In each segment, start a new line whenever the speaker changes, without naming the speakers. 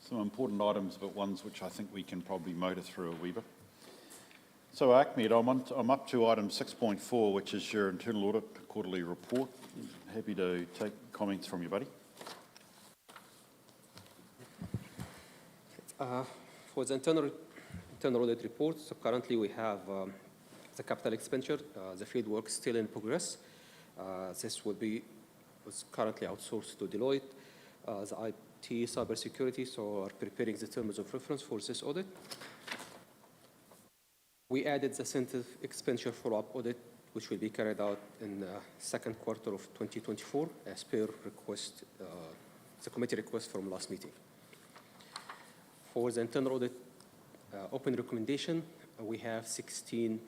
Some important items, but ones which I think we can probably motor through a wee bit. So Ahmed, I'm up to item 6.4, which is your internal audit quarterly report. Happy to take comments from you, buddy.
For the internal audit report, so currently we have the capital expenditure, the field work is still in progress. This was currently outsourced to Deloitte. The IT cybersecurity, so are preparing the terms of reference for this audit. We added the center expenditure follow-up audit, which will be carried out in the second quarter of 2024, as per request, the committee request from last meeting. For the internal audit open recommendation, we have 16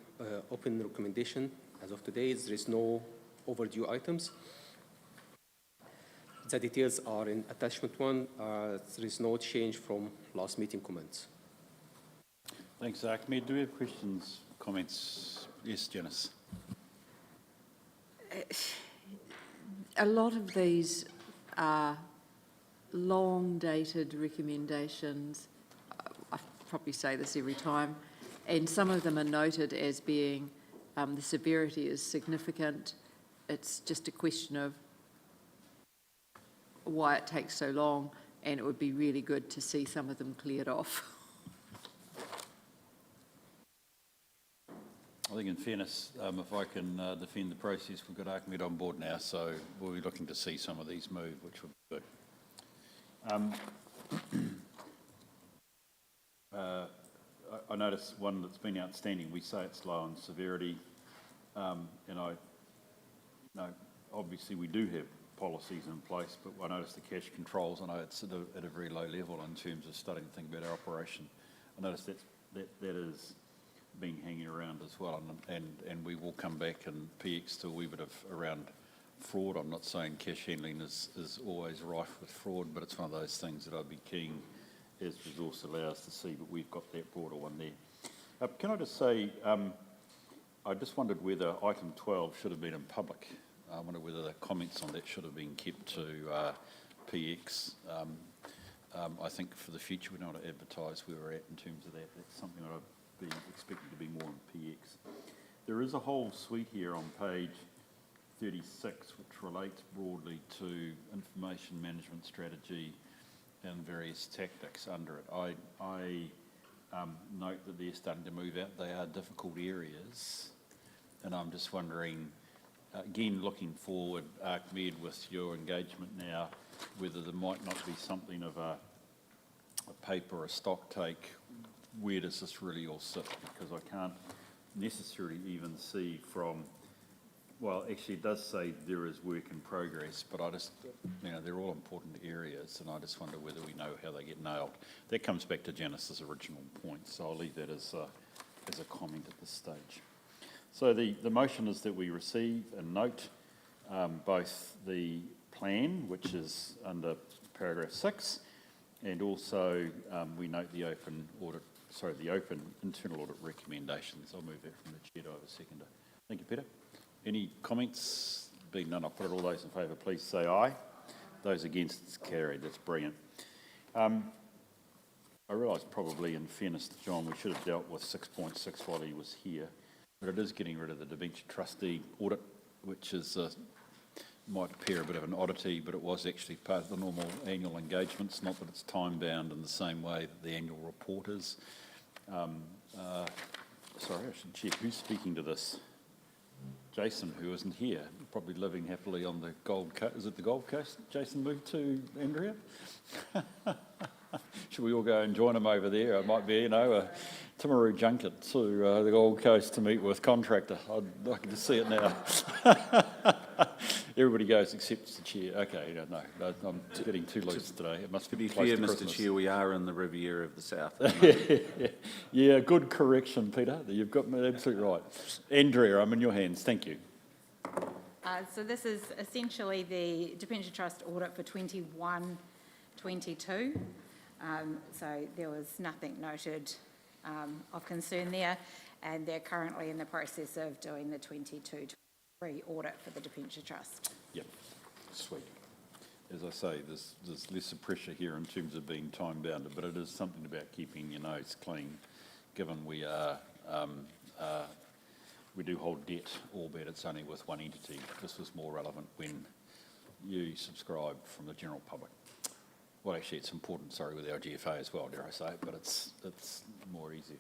open recommendation. As of today, there is no overdue items. The details are in attachment 1. There is no change from last meeting comments.
Thanks, Ahmed. Do we have questions, comments? Yes, Janice.
A lot of these are long-dated recommendations. I probably say this every time, and some of them are noted as being the severity is significant. It's just a question of why it takes so long, and it would be really good to see some of them cleared off.
I think in fairness, if I can defend the process, we've got Ahmed on board now, so we'll be looking to see some of these move, which would be good. I noticed one that's been outstanding. We say it's low on severity, and I know obviously we do have policies in place, but I noticed the cash controls. I know it's at a very low level in terms of starting to think about our operation. I noticed that is been hanging around as well, and we will come back and PX to a wee bit of around fraud. I'm not saying cash handling is always rife with fraud, but it's one of those things that I'd be keen as resource allows to see, but we've got that broader one there. Can I just say, I just wondered whether item 12 should have been in public. I wonder whether the comments on that should have been kept to PX. I think for the future we don't want to advertise where we're at in terms of that. That's something that I'd be expecting to be more in PX. There is a whole suite here on page 36 which relates broadly to information management strategy and various tactics under it. I note that they're starting to move out. They are difficult areas, and I'm just wondering, again, looking forward, Ahmed, with your engagement now, whether there might not be something of a paper or a stock take. Where does this really all sit? Because I can't necessarily even see from, well, actually it does say there is work in progress, but I just, they're all important areas, and I just wonder whether we know how they get nailed. That comes back to Janice's original point, so I'll leave that as a comment at this stage. So the motion is that we receive and note both the plan, which is under paragraph 6, and also we note the open internal audit recommendations. I'll move that from the chair to over seconder. Thank you, Peter. Any comments? Being none, I'll put it. All those in favour, please say aye. Those against, it's carried. That's brilliant. I realise probably in fairness to John, we should have dealt with 6.6 while he was here, but it is getting rid of the debenture trustee audit, which is might appear a bit of an oddity, but it was actually part of the normal annual engagements, not that it's time-bound in the same way that the annual report is. Sorry, I should check. Who's speaking to this? Jason, who isn't here, probably living happily on the Gold Coast. Is it the Gold Coast Jason moved to, Andrea? Should we all go and join him over there? It might be, a Timaru junket to the Gold Coast to meet with contractor. I can just see it now. Everybody goes except the chair. Okay, no, I'm getting too loose today. It must be close
fair,
to
Mr.
Christmas.
Chair, we are in the Riviera of the South.
Yeah, good correction, Peter. You've got me absolutely right. Andrea, I'm in your hands. Thank you.
So this is essentially the Debenture Trust audit for 21-22. So there was nothing noted of concern there, and they're currently in the process of doing the 22-23 audit for the Debenture Trust.
Yep, sweet. as I say, there's lesser pressure here in terms of being time bounded, but it is something about keeping your nose clean, given we do hold debt, albeit it's only with one entity. This was more relevant when you subscribe from the general public. Well, actually, it's important, sorry, with our GFA as well, dare I say it, but it's more easy.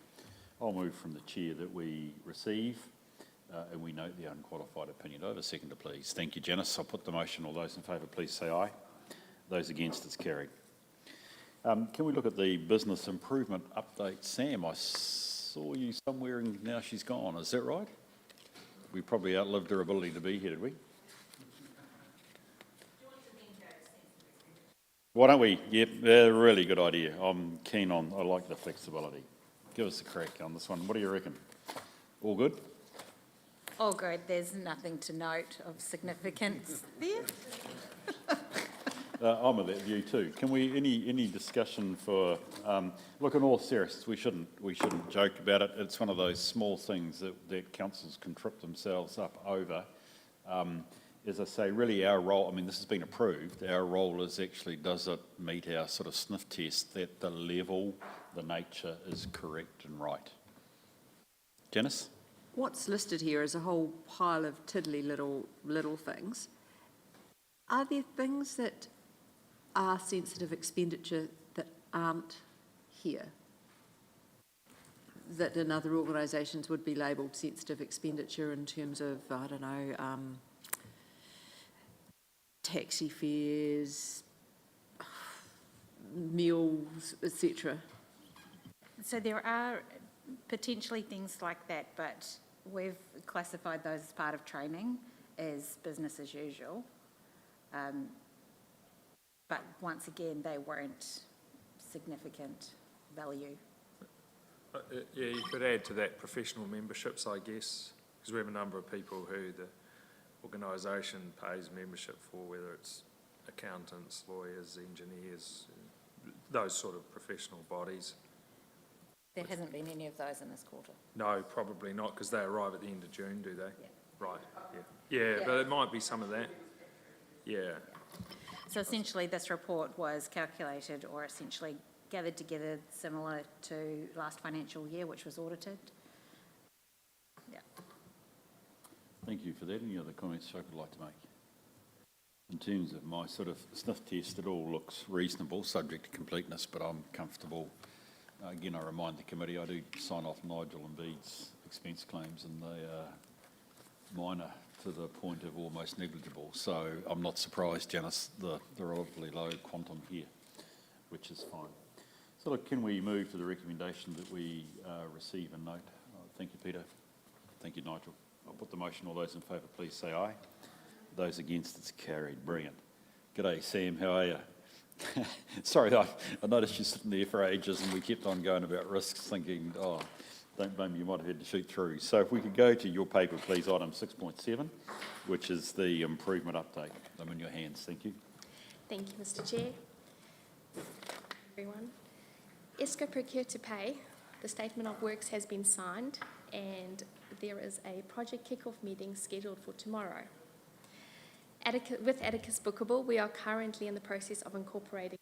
I'll move from the chair that we receive, and we note the unqualified opinion. Do I have a seconder, please? Thank you, Janice. I'll put the motion. All those in favour, please say aye. Those against, it's carried. Can we look at the business improvement update? Sam, I saw you somewhere and now she's gone. Is that right? We probably outlived her ability to be here, did we? Why don't we? Yep, really good idea. I'm keen on, I like the flexibility. Give us a crack on this one. What do you reckon? All good?
All good, there's nothing to note of significance there.
I'm of that view too. Can we, any discussion for, look, in all seriousness, we shouldn't joke about it. It's one of those small things that councils can trip themselves up over. As I say, really our role, I mean, this has been approved, our role is actually, does it meet our sort of sniff test that the level, the nature is correct and right? Janice?
What's listed here is a whole pile of tiddly little things. Are there things that are sensitive expenditure that aren't here? That in other organisations would be labelled sensitive expenditure in terms of, I don't know, taxi fares, meals, etc.
So there are potentially things like that, but we've classified those as part of training as business as usual. But once again, they weren't significant value.
Yeah, you could add to that professional memberships, I guess, because we have a number of people who the organisation pays membership for, whether it's accountants, lawyers, engineers, those sort of professional bodies.
There hasn't been any of those in this quarter.
No, probably not, because they arrive at the end of June, do they?
Yeah.
Right, yeah. Yeah, but it might be some of that. Yeah.
So essentially, this report was calculated or essentially gathered together similar to last financial year, which was audited. Yeah.
Thank you for that. Any other comments I could like to make? In terms of my sort of sniff test, it all looks reasonable, subject to completeness, but I'm comfortable. Again, I remind the committee, I do sign off Nigel and Bede's expense claims, and they are minor to the point of almost negligible. So I'm not surprised, Janice, the relatively low quantum here, which is fine. So look, can we move to the recommendation that we receive and note? Thank you, Peter. Thank you, Nigel. I'll put the motion. All those in favour, please say aye. Those against, it's carried. Brilliant. G'day, Sam. How are you? Sorry, I noticed you sitting there for ages and we kept on going about risks, thinking, oh, don't blame me, you might have had to shoot through. So if we could go to your paper, please, item 6.7, which is the improvement update. I'm in your hands. Thank you.
Thank you, Mr. Chair. Everyone. ESCO Procure to Pay, the statement of works has been signed and there is a project kick-off meeting scheduled for tomorrow. With Atticus Bookable, we are currently in the process of incorporating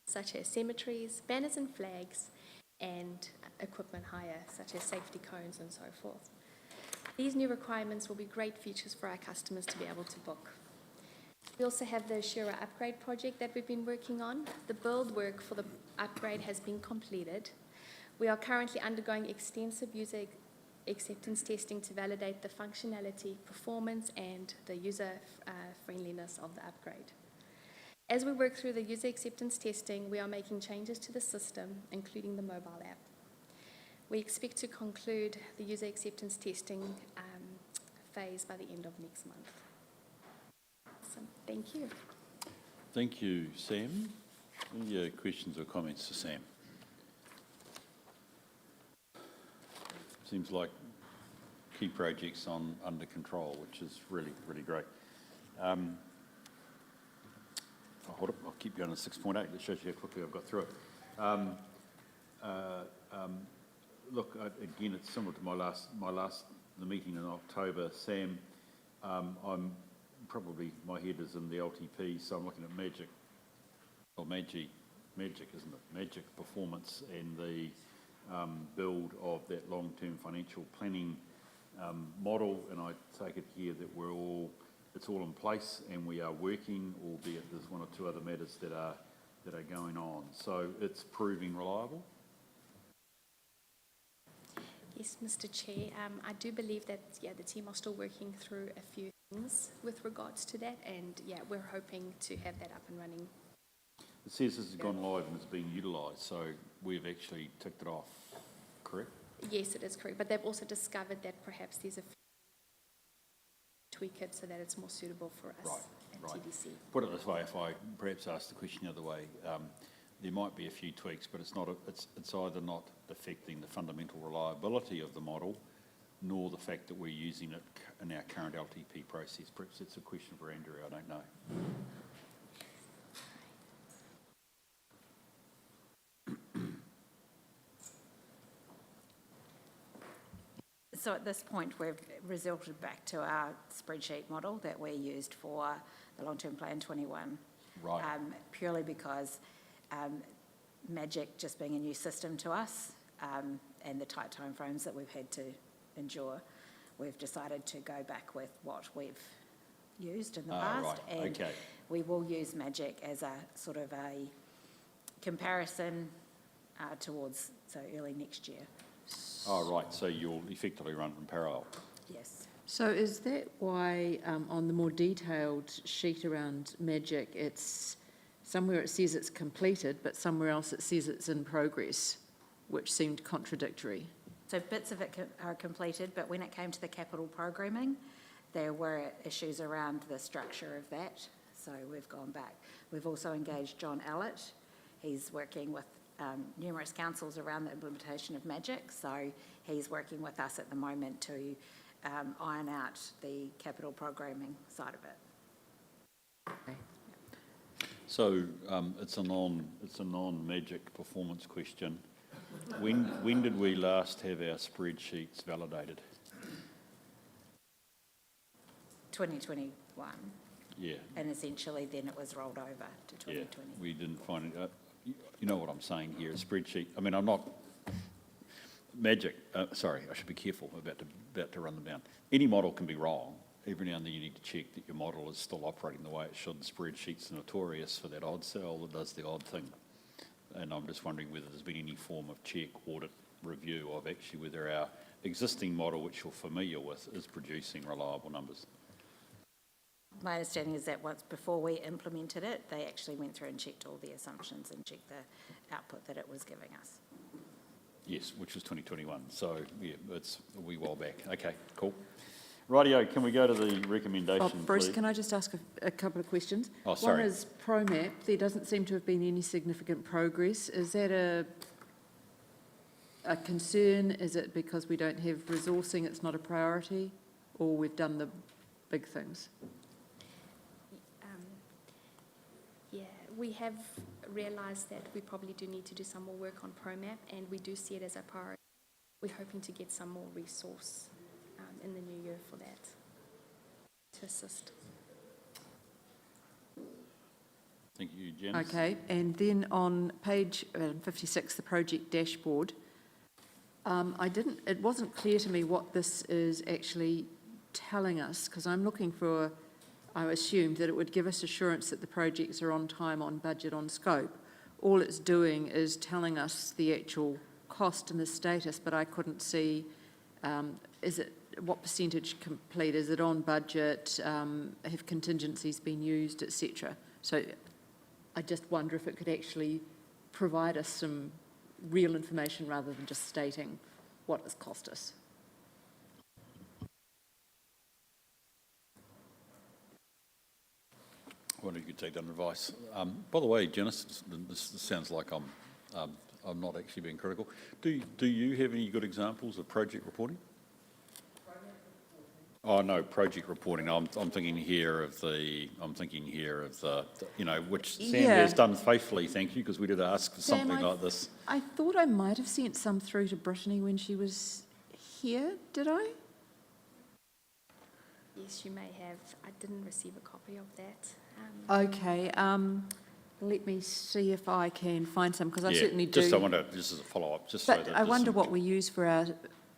such as cemeteries, banners and flags, and equipment hire, such as safety cones and so forth. These new requirements will be great features for our customers to be able to book. We also have the Shira upgrade project that we've been working on. The build work for the upgrade has been completed. We are currently undergoing extensive user acceptance testing to validate the functionality, performance, and the user friendliness of the upgrade. As we work through the user acceptance testing, we are making changes to the system, including the mobile app. We expect to conclude the user acceptance testing phase by the end of next month. So, thank you.
Thank you, Sam. Any questions or comments to Sam? Seems like key projects under control, which is really, really great. Hold up, I'll keep going to 6.8. That shows you how quickly I've got through it. Look, again, it's similar to the meeting in October. Sam, I'm probably my head is in the LTP, so I'm looking at Magic, or Magic, isn't it? Magic performance and the build of that long-term financial planning model, and I take it here that it's all in place and we are working, albeit there's one or two other matters that are going on. So it's proving reliable?
Yes, Mr. Chair. I do believe that, the team are still working through a few things with regards to that, and we're hoping to have that up and running.
It says this has gone live and it's being utilised, so we've actually ticked it off, correct?
Yes, it is correct, but they've also discovered that perhaps there's a few tweak it so that it's more suitable for us at TDC.
Put it this way, if I perhaps ask the question the other way, there might be a few tweaks, but it's either not affecting the fundamental reliability of the model, nor the fact that we're using it in our current LTP process. Perhaps it's a question for Andrew, I don't know.
So at this point, we've resorted back to our spreadsheet model that we used for the long-term plan 21.
Right.
Purely because Magic just being a new system to us and the tight timeframes that we've had to endure, we've decided to go back with what we've used in the past.
Right.
And
Okay.
we will use Magic as a sort of a comparison towards early next year.
Oh, right, so you'll effectively run in parallel.
Yes.
So is that why on the more detailed sheet around Magic, it's somewhere it says it's completed, but somewhere else it says it's in progress, which seemed contradictory?
So bits of it are completed, but when it came to the capital programming, there were issues around the structure of that. So we've gone back. We've also engaged John Allett. He's working with numerous councils around the implementation of Magic. So he's working with us at the moment to iron out the capital programming side of it.
Okay.
So it's a non-Magic performance question. When did we last have our spreadsheets validated?
2021.
Yeah.
And essentially then it was rolled over to 2020.
Yeah, we didn't find it. You know what I'm saying here, a spreadsheet. I mean, I'm not... Magic, sorry, I should be careful about to run them down. Any model can be wrong. Every now and then you need to check that your model is still operating the way it should. The spreadsheet's notorious for that odd cell that does the odd thing. And I'm just wondering whether there's been any form of check, audit, review of actually whether our existing model, which you're familiar with, is producing reliable numbers.
My understanding is that before we implemented it, they actually went through and checked all the assumptions and checked the output that it was giving us.
Yes, which was 2021. So, yeah, it's a wee while back. Okay, cool. Rightio, can we go to the recommendation,
Bruce,
please?
can I just ask a couple of questions?
Oh, sorry.
One is ProMap. There doesn't seem to have been any significant progress. Is that a concern? Is it because we don't have resourcing, it's not a priority, or we've done the big things?
We have realised that we probably do need to do some more work on ProMap, and we do see it as a priority. We're hoping to get some more resource in the new year for that, to assist.
Thank you, Janice.
Okay, and then on page 56, the project dashboard, it wasn't clear to me what this is actually telling us, because I'm looking for, I assumed that it would give us assurance that the projects are on time, on budget, on scope. All it's doing is telling us the actual cost and the status, but I couldn't see, what percentage complete? Is it on budget? Have contingencies been used, etc.? So I just wonder if it could actually provide us some real information rather than just stating what it's cost us.
I wonder if you could take that advice. By the way, Janice, this sounds like I'm not actually being critical. Do you have any good examples of project reporting? Oh no, project reporting. I'm thinking here of the which Sam has done faithfully. Thank you, because we did ask for
Sam,
something like this.
I thought I might have sent some through to Brittany when she was here. Did I?
Yes, you may have. I didn't receive a copy of that.
Okay, let me see if I can find some, because I
Yeah,
certainly do.
Just, I wonder, just as a follow-up, just so that.
But I
there's
wonder
some-
what we use for our,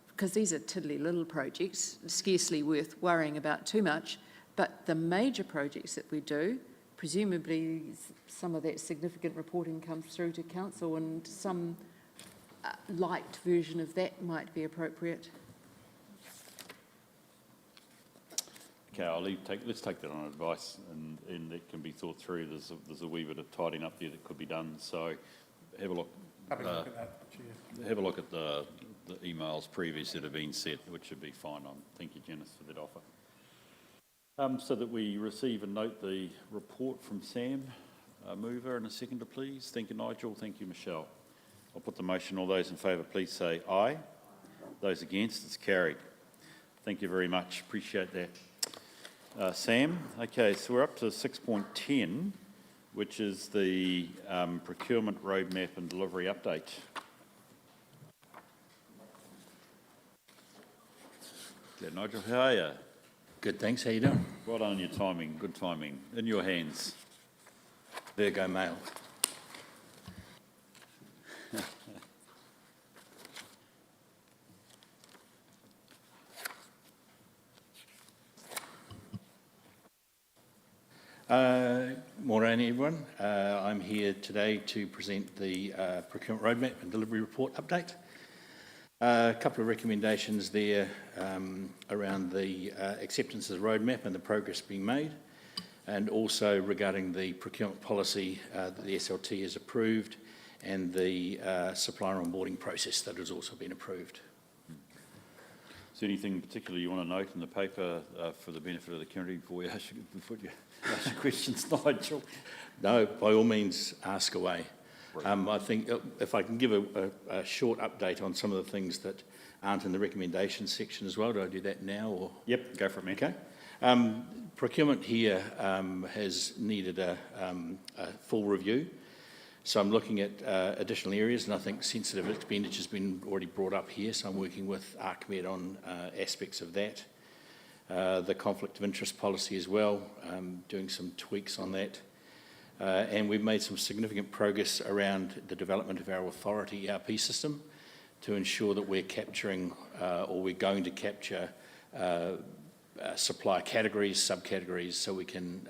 because these are tiddly little projects, scarcely worth worrying about too much. But the major projects that we do, presumably some of that significant reporting comes through to council, and some light version of that might be appropriate.
Okay, let's take that on advice, and it can be thought through. There's a wee bit of tidying up there that could be done, so have a look.
Happy to look at that, Chair.
Have a look at the emails previous that have been sent, which should be fine on. Thank you, Janice, for that offer. So that we receive and note the report from Sam. Mover and a seconder, please. Thank you, Nigel. Thank you, Michelle. I'll put the motion. All those in favour, please say aye. Those against, it's carried. Thank you very much. Appreciate that. Sam, okay, so we're up to 6.10, which is the procurement roadmap and delivery update. Yeah, Nigel, how are you?
Good, thanks. How you doing?
Well done on your timing, good timing. In your hands.
Virgo male. Morning, everyone. I'm here today to present the procurement roadmap and delivery report update. A couple of recommendations there around the acceptance of the roadmap and the progress being made, and also regarding the procurement policy that the SLT has approved, and the supplier onboarding process that has also been approved.
Is there anything particular you want to note in the paper for the benefit of the community before you ask your questions, Nigel?
No, by all means, ask away. I think if I can give a short update on some of the things that aren't in the recommendations section as well. Do I do that now? Or?
Yep, go for it, man.
Okay. Procurement here has needed a full review. So I'm looking at additional areas, and I think sensitive expenditure has been already brought up here, so I'm working with Archimed on aspects of that. The conflict of interest policy as well, doing some tweaks on that. And we've made some significant progress around the development of our authority ERP system to ensure that we're capturing, or we're going to capture, supplier categories, subcategories, so we can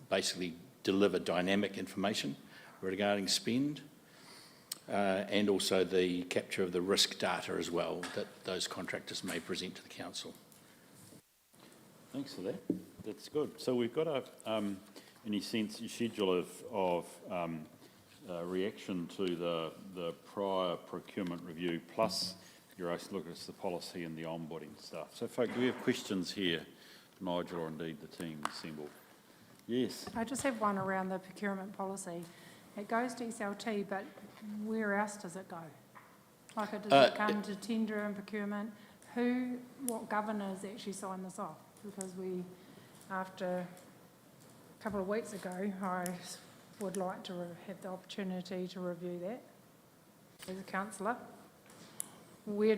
basically deliver dynamic information regarding spend, and also the capture of the risk data as well that those contractors may present to the council.
Thanks for that. That's good. So we've got in a sense, a schedule of reaction to the prior procurement review, plus your look at the policy and the onboarding stuff. So, folks, do we have questions here, Nigel, or indeed the team assembled? Yes.
I just have one around the procurement policy. It goes to SLT, but where else does it go? Like, does it come to tender and procurement? What governors actually sign this off? Because after a couple of weeks ago, I would like to have the opportunity to review that as a councillor. Where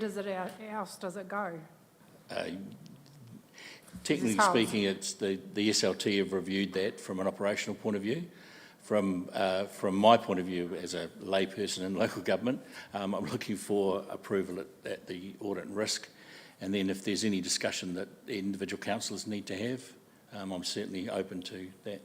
else does it go?
Technically speaking, it's the SLT have reviewed that from an operational point of view. From my point of view as a layperson in local government, I'm looking for approval at the audit and risk, and then if there's any discussion that the individual councillors need to have, I'm certainly open to that.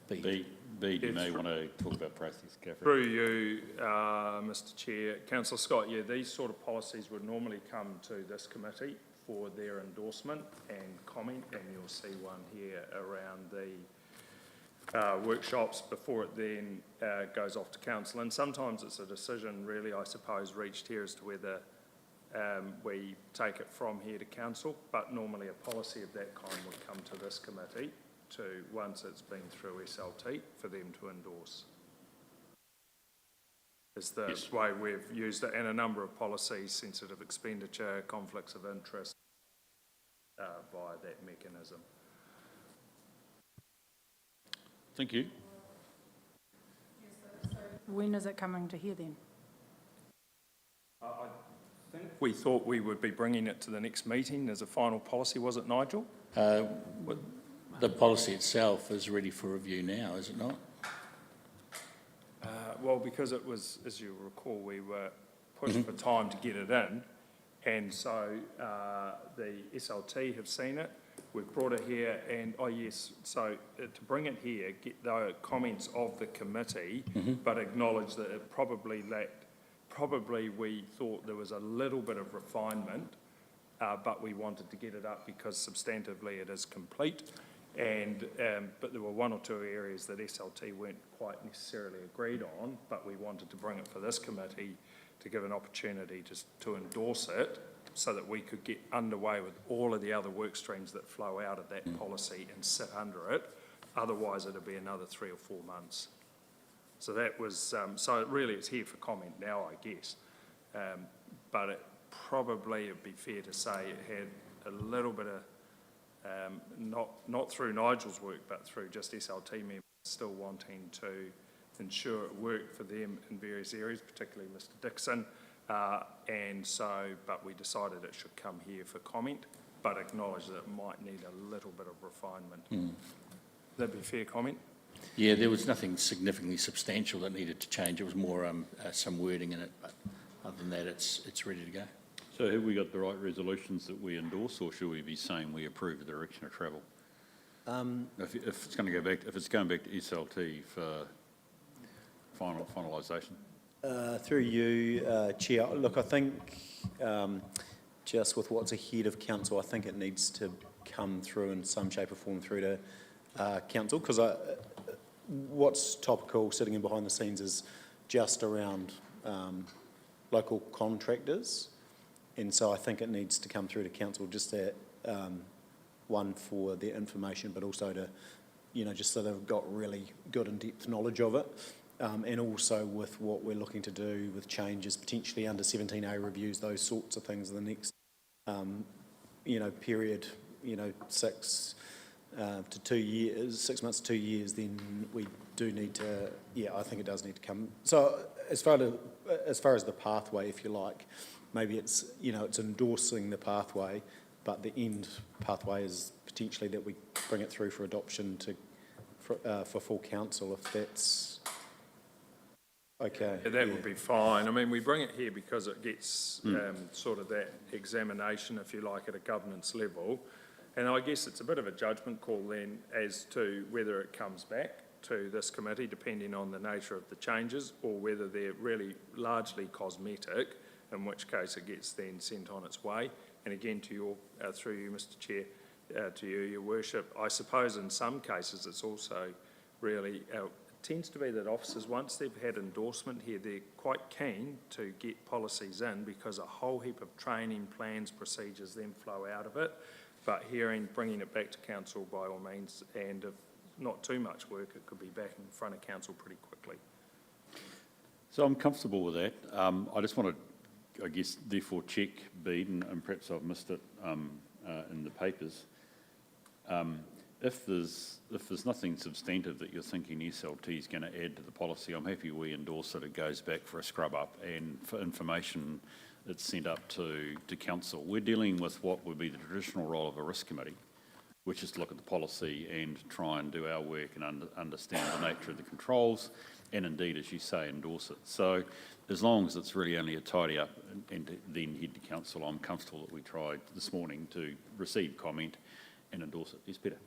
B, you may want to talk about process, Catherine.
Through you, Mr Chair, Councillor Scott, yeah, these sort of policies would normally come to this committee for their endorsement and comment, and you'll see one here around the workshops before it then goes off to council. And sometimes it's a decision really, I suppose, reached here as to whether we take it from here to council, but normally a policy of that kind would come to this committee once it's been through SLT for them to endorse. Is the way we've used it, and a number of policies, sensitive expenditure, conflicts of interest, via that mechanism.
Thank you.
When is it coming to here then?
I think we thought we would be bringing it to the next meeting as a final policy, was it, Nigel?
The policy itself is ready for review now, is it not?
Well, because it was, as you recall, we were pushed for time to get it in, and so the SLT have seen it. We've brought it here, and so to bring it here, get the comments of the committee, but acknowledge that it probably lacked. Probably we thought there was a little bit of refinement, but we wanted to get it up because substantively it is complete. And but there were one or two areas that SLT weren't quite necessarily agreed on, but we wanted to bring it for this committee to give an opportunity to endorse it so that we could get underway with all of the other work streams that flow out of that policy and sit under it. Otherwise, it'll be another 3 or 4 months. So that was, so really it's here for comment now, I guess. But it probably, it'd be fair to say it had a little bit of, not through Nigel's work, but through just SLT members still wanting to ensure it worked for them in various areas, particularly Mr Dixon. And so, but we decided it should come here for comment, but acknowledge that it might need a little bit of refinement. That'd be a fair comment?
Yeah, there was nothing significantly substantial that needed to change. It was more some wording in it, but other than that, it's ready to go.
So have we got the right resolutions that we endorse, or should we be saying we approve the direction of travel? If it's going to go back, if it's going back to SLT for finalisation.
Through you, Chair, look, I think just with what's ahead of council, I think it needs to come through in some shape or form through to council, because what's topical sitting in behind the scenes is just around local contractors, and so I think it needs to come through to council, just that one for their information, but also to, you know, just so they've got really good in-depth knowledge of it. And also with what we're looking to do with changes, potentially under 17A reviews, those sorts of things in the next, you know, period, you know, 6 to 2 years, 6 months to 2 years, then we do need to, yeah, I think it does need to come. So as far as the pathway, if you like, maybe it's, you know, it's endorsing the pathway, but the end pathway is potentially that we bring it through for adoption for full council, if that's okay.
Yeah, that would be fine. I mean, we bring it here because it gets sort of that examination, if you like, at a governance level. And I guess it's a bit of a judgment call then as to whether it comes back to this committee, depending on the nature of the changes, or whether they're really largely cosmetic, in which case it gets then sent on its way. And again, to your, through you, Mr Chair, to you, Your Worship, I suppose in some cases it's also really, it tends to be that officers, once they've had endorsement here, they're quite keen to get policies in because a whole heap of training plans, procedures then flow out of it. But bringing it back to council by all means, and if not too much work, it could be back in front of council pretty quickly.
So I'm comfortable with that. I just want to, I guess, therefore check, Bede, and perhaps I've missed it in the papers. If there's nothing substantive that you're thinking SLT is going to add to the policy, I'm happy we endorse it. It goes back for a scrub up, and for information it's sent up to council. We're dealing with what would be the traditional role of a risk committee, which is to look at the policy and try and do our work and understand the nature of the controls, and indeed, as you say, endorse it. So as long as it's really only a tidy up and then head to council, I'm comfortable that we tried this morning to receive comment and endorse it. Yes, Peter?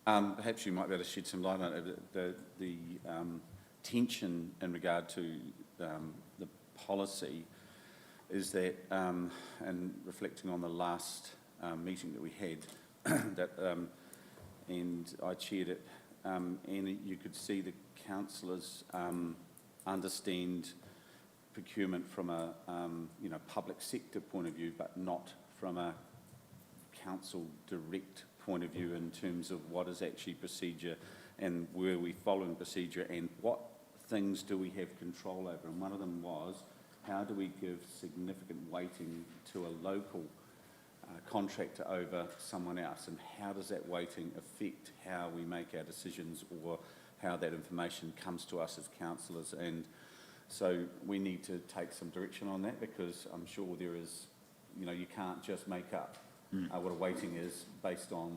Perhaps you might be able to shed some light on it. The tension in regard to the policy is that, and reflecting on the last meeting that we had, that and I chaired it, and you could see the councillors understand procurement from a public sector point of view, but not from a council direct point of view in terms of what is actually procedure and were we following procedure and what things do we have control over. And one of them was, how do we give significant weighting to a local contractor over someone else, and how does that weighting affect how we make our decisions or how that information comes to us as councillors? And So we need to take some direction on that, because I'm sure there is, you can't just make up what a weighting is based on,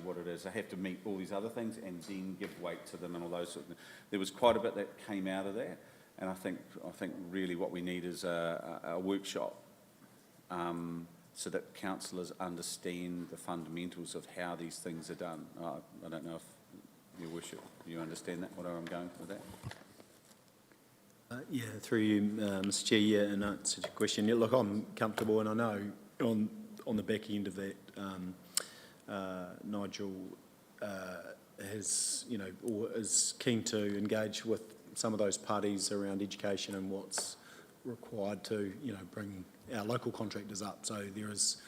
what it is. I have to meet all these other things and then give weight to them and all those sort of things. There was quite a bit that came out of that, and I think really what we need is a workshop so that councillors understand the fundamentals of how these things are done. I don't know if Your Worship, you understand that, where I'm going with that?
Yeah, through you, Mr Chair, yeah, and that's a question. Yeah, look, I'm comfortable, and I know on the back end of that, Nigel has, or is keen to engage with some of those parties around education and what's required to, bring our local contractors up. So there is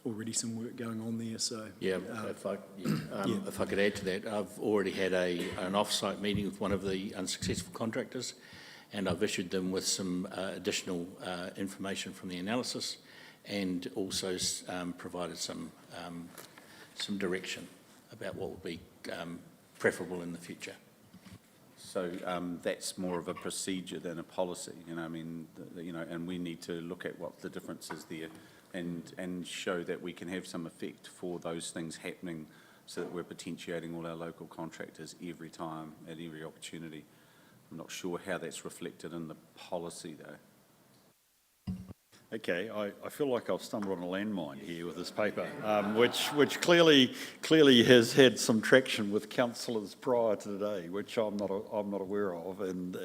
already some work going on there. So
Yeah, if I could add to that, I've already had an off-site meeting with one of the unsuccessful contractors, and I've issued them with some additional information from the analysis, and also provided some direction about what would be preferable in the future.
So that's more of a procedure than a policy, and we need to look at what the difference is there, and show that we can have some effect for those things happening, so that we're potentiating all our local contractors every time, at every opportunity. I'm not sure how that's reflected in the policy, though.
Okay, I feel like I've stumbled on a landmine here with this paper, which clearly has had some traction with councillors prior to today, which I'm not aware of, and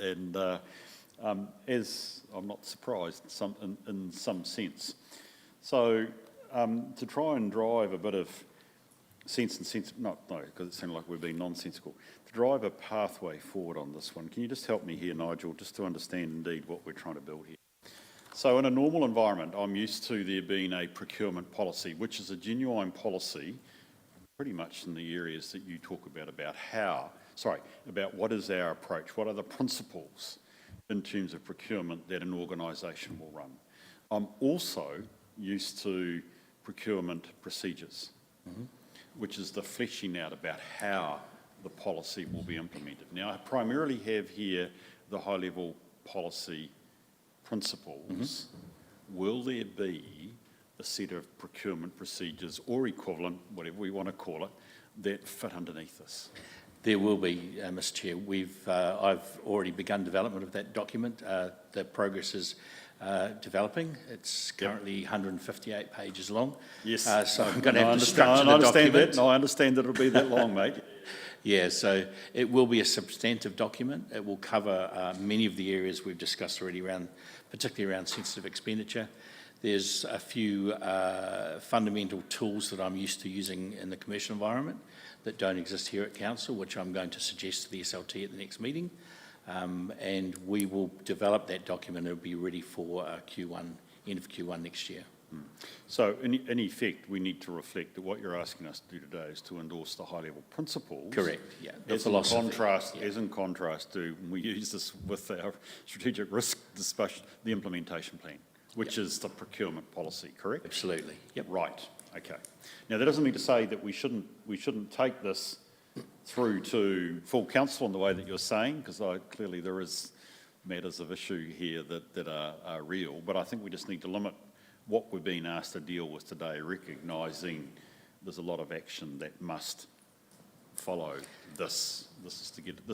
as I'm not surprised in some sense. So to try and drive a bit of because it sounded like we're being nonsensical. To drive a pathway forward on this one, can you just help me here, Nigel, just to understand indeed what we're trying to build here? So in a normal environment, I'm used to there being a procurement policy, which is a genuine policy, pretty much in the areas that you talk about about what is our approach, what are the principles in terms of procurement that an organisation will run. I'm also used to procurement procedures, which is the fleshing out about how the policy will be implemented. Now, I primarily have here the high-level policy principles. Will there be a set of procurement procedures or equivalent, whatever we want to call it, that fit underneath this?
There will be, Mr Chair. I've already begun development of that document. The progress is developing. It's currently 158 pages long.
Yes.
So I'm going to have to structure the document.
I understand that it'll be that long, mate.
Yeah, so it will be a substantive document. It will cover many of the areas we've discussed already, particularly around sensitive expenditure. There's a few fundamental tools that I'm used to using in the commercial environment that don't exist here at Council, which I'm going to suggest to the SLT at the next meeting. And we will develop that document. It'll be ready for end of Q1 next year.
So in effect, we need to reflect that what you're asking us to do today is to endorse the high-level principles.
Correct, yeah.
As in contrast to, we use this with our strategic risk discussion, the implementation plan, which is the procurement policy, correct?
Absolutely, yep.
Right, okay. Now, that doesn't mean to say that we shouldn't take this through to full council in the way that you're saying, because clearly there is matters of issue here that are real, but I think we just need to limit what we're being asked to deal with today, recognising there's a lot of action that must follow this. This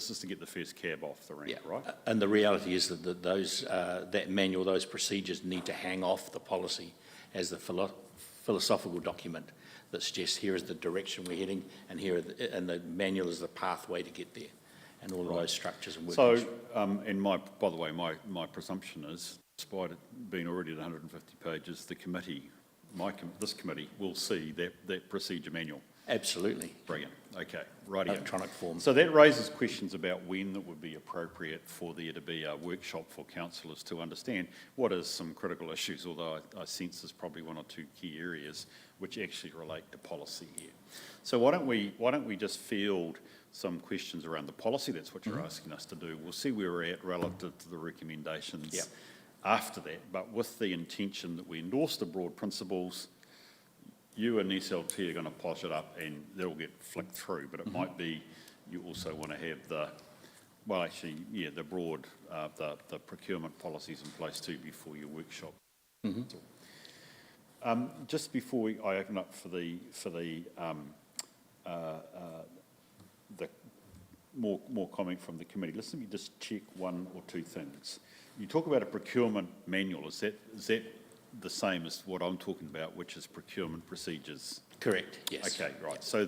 is to get the first cab off the rank, right?
And the reality is that that manual, those procedures need to hang off the policy as the philosophical document that suggests here is the direction we're heading, and and the manual is the pathway to get there, and all of those structures and workings.
So, and by the way, my presumption is, despite it being already at 150 pages, the committee, this committee, will see that procedure manual.
Absolutely.
Brilliant. Okay, right.
Electronic form.
So that raises questions about when it would be appropriate for there to be a workshop for councillors to understand what is some critical issues, although I sense there's probably one or two key areas which actually relate to policy here. So why don't we just field some questions around the policy? That's what you're asking us to do. We'll see where we're at relative to the recommendations after that, but with the intention that we endorse the broad principles. You and SLT are going to polish it up and that'll get flicked through, but it might be you also want to have well, actually, yeah, the broad, the procurement policies in place too before your workshop. Just before I open up for the more comment from the committee, let me just check one or two things. You talk about a procurement manual. Is that the same as what I'm talking about, which is procurement procedures?
Correct, yes.
Okay, right. So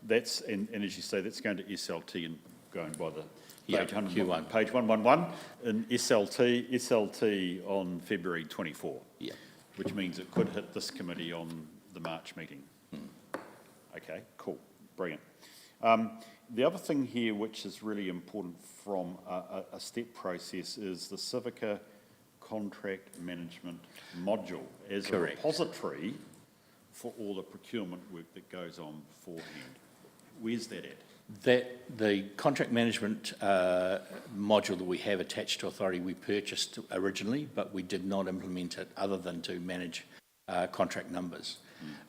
that's, and as you say, that's going to SLT and going by the page,
Q1.
Page 111 in SLT on February 24.
Yeah.
Which means it could hit this committee on the March meeting. Okay, cool, brilliant. The other thing here, which is really important from a step process, is the Civica contract management module as a repository for all the procurement work that goes on beforehand. Where's that at?
The contract management module that we have attached to authority, we purchased originally, but we did not implement it other than to manage contract numbers.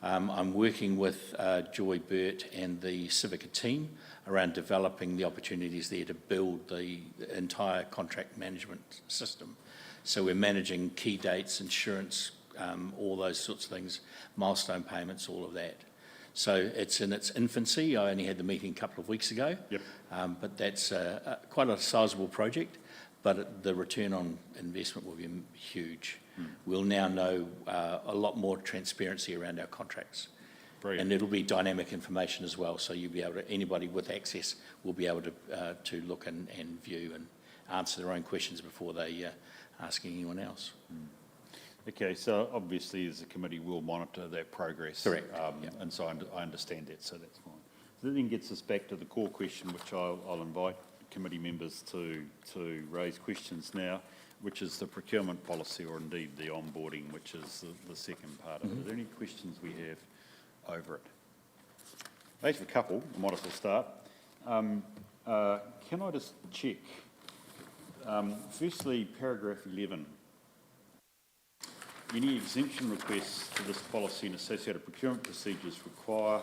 I'm working with Joy Burt and the Civica team around developing the opportunities there to build the entire contract management system. So we're managing key dates, insurance, all those sorts of things, milestone payments, all of that. So it's in its infancy. I only had the meeting a couple of weeks ago.
Yep.
But that's quite a sizable project, but the return on investment will be huge. We'll now know a lot more transparency around our contracts.
Brilliant.
And it'll be dynamic information as well, so you'll be able to, anybody with access will be able to look and view and answer their own questions before they asking anyone else.
Okay, so obviously as a committee we'll monitor that progress.
Correct.
And so I understand that, so that's fine. So that then gets us back to the core question, which I'll invite committee members to raise questions now, which is the procurement policy, or indeed the onboarding, which is the second part of it. Are there any questions we have over it? I have a couple. I might as well start. Can I just check? Firstly, paragraph 11. Any exemption requests to this policy and associated procurement procedures require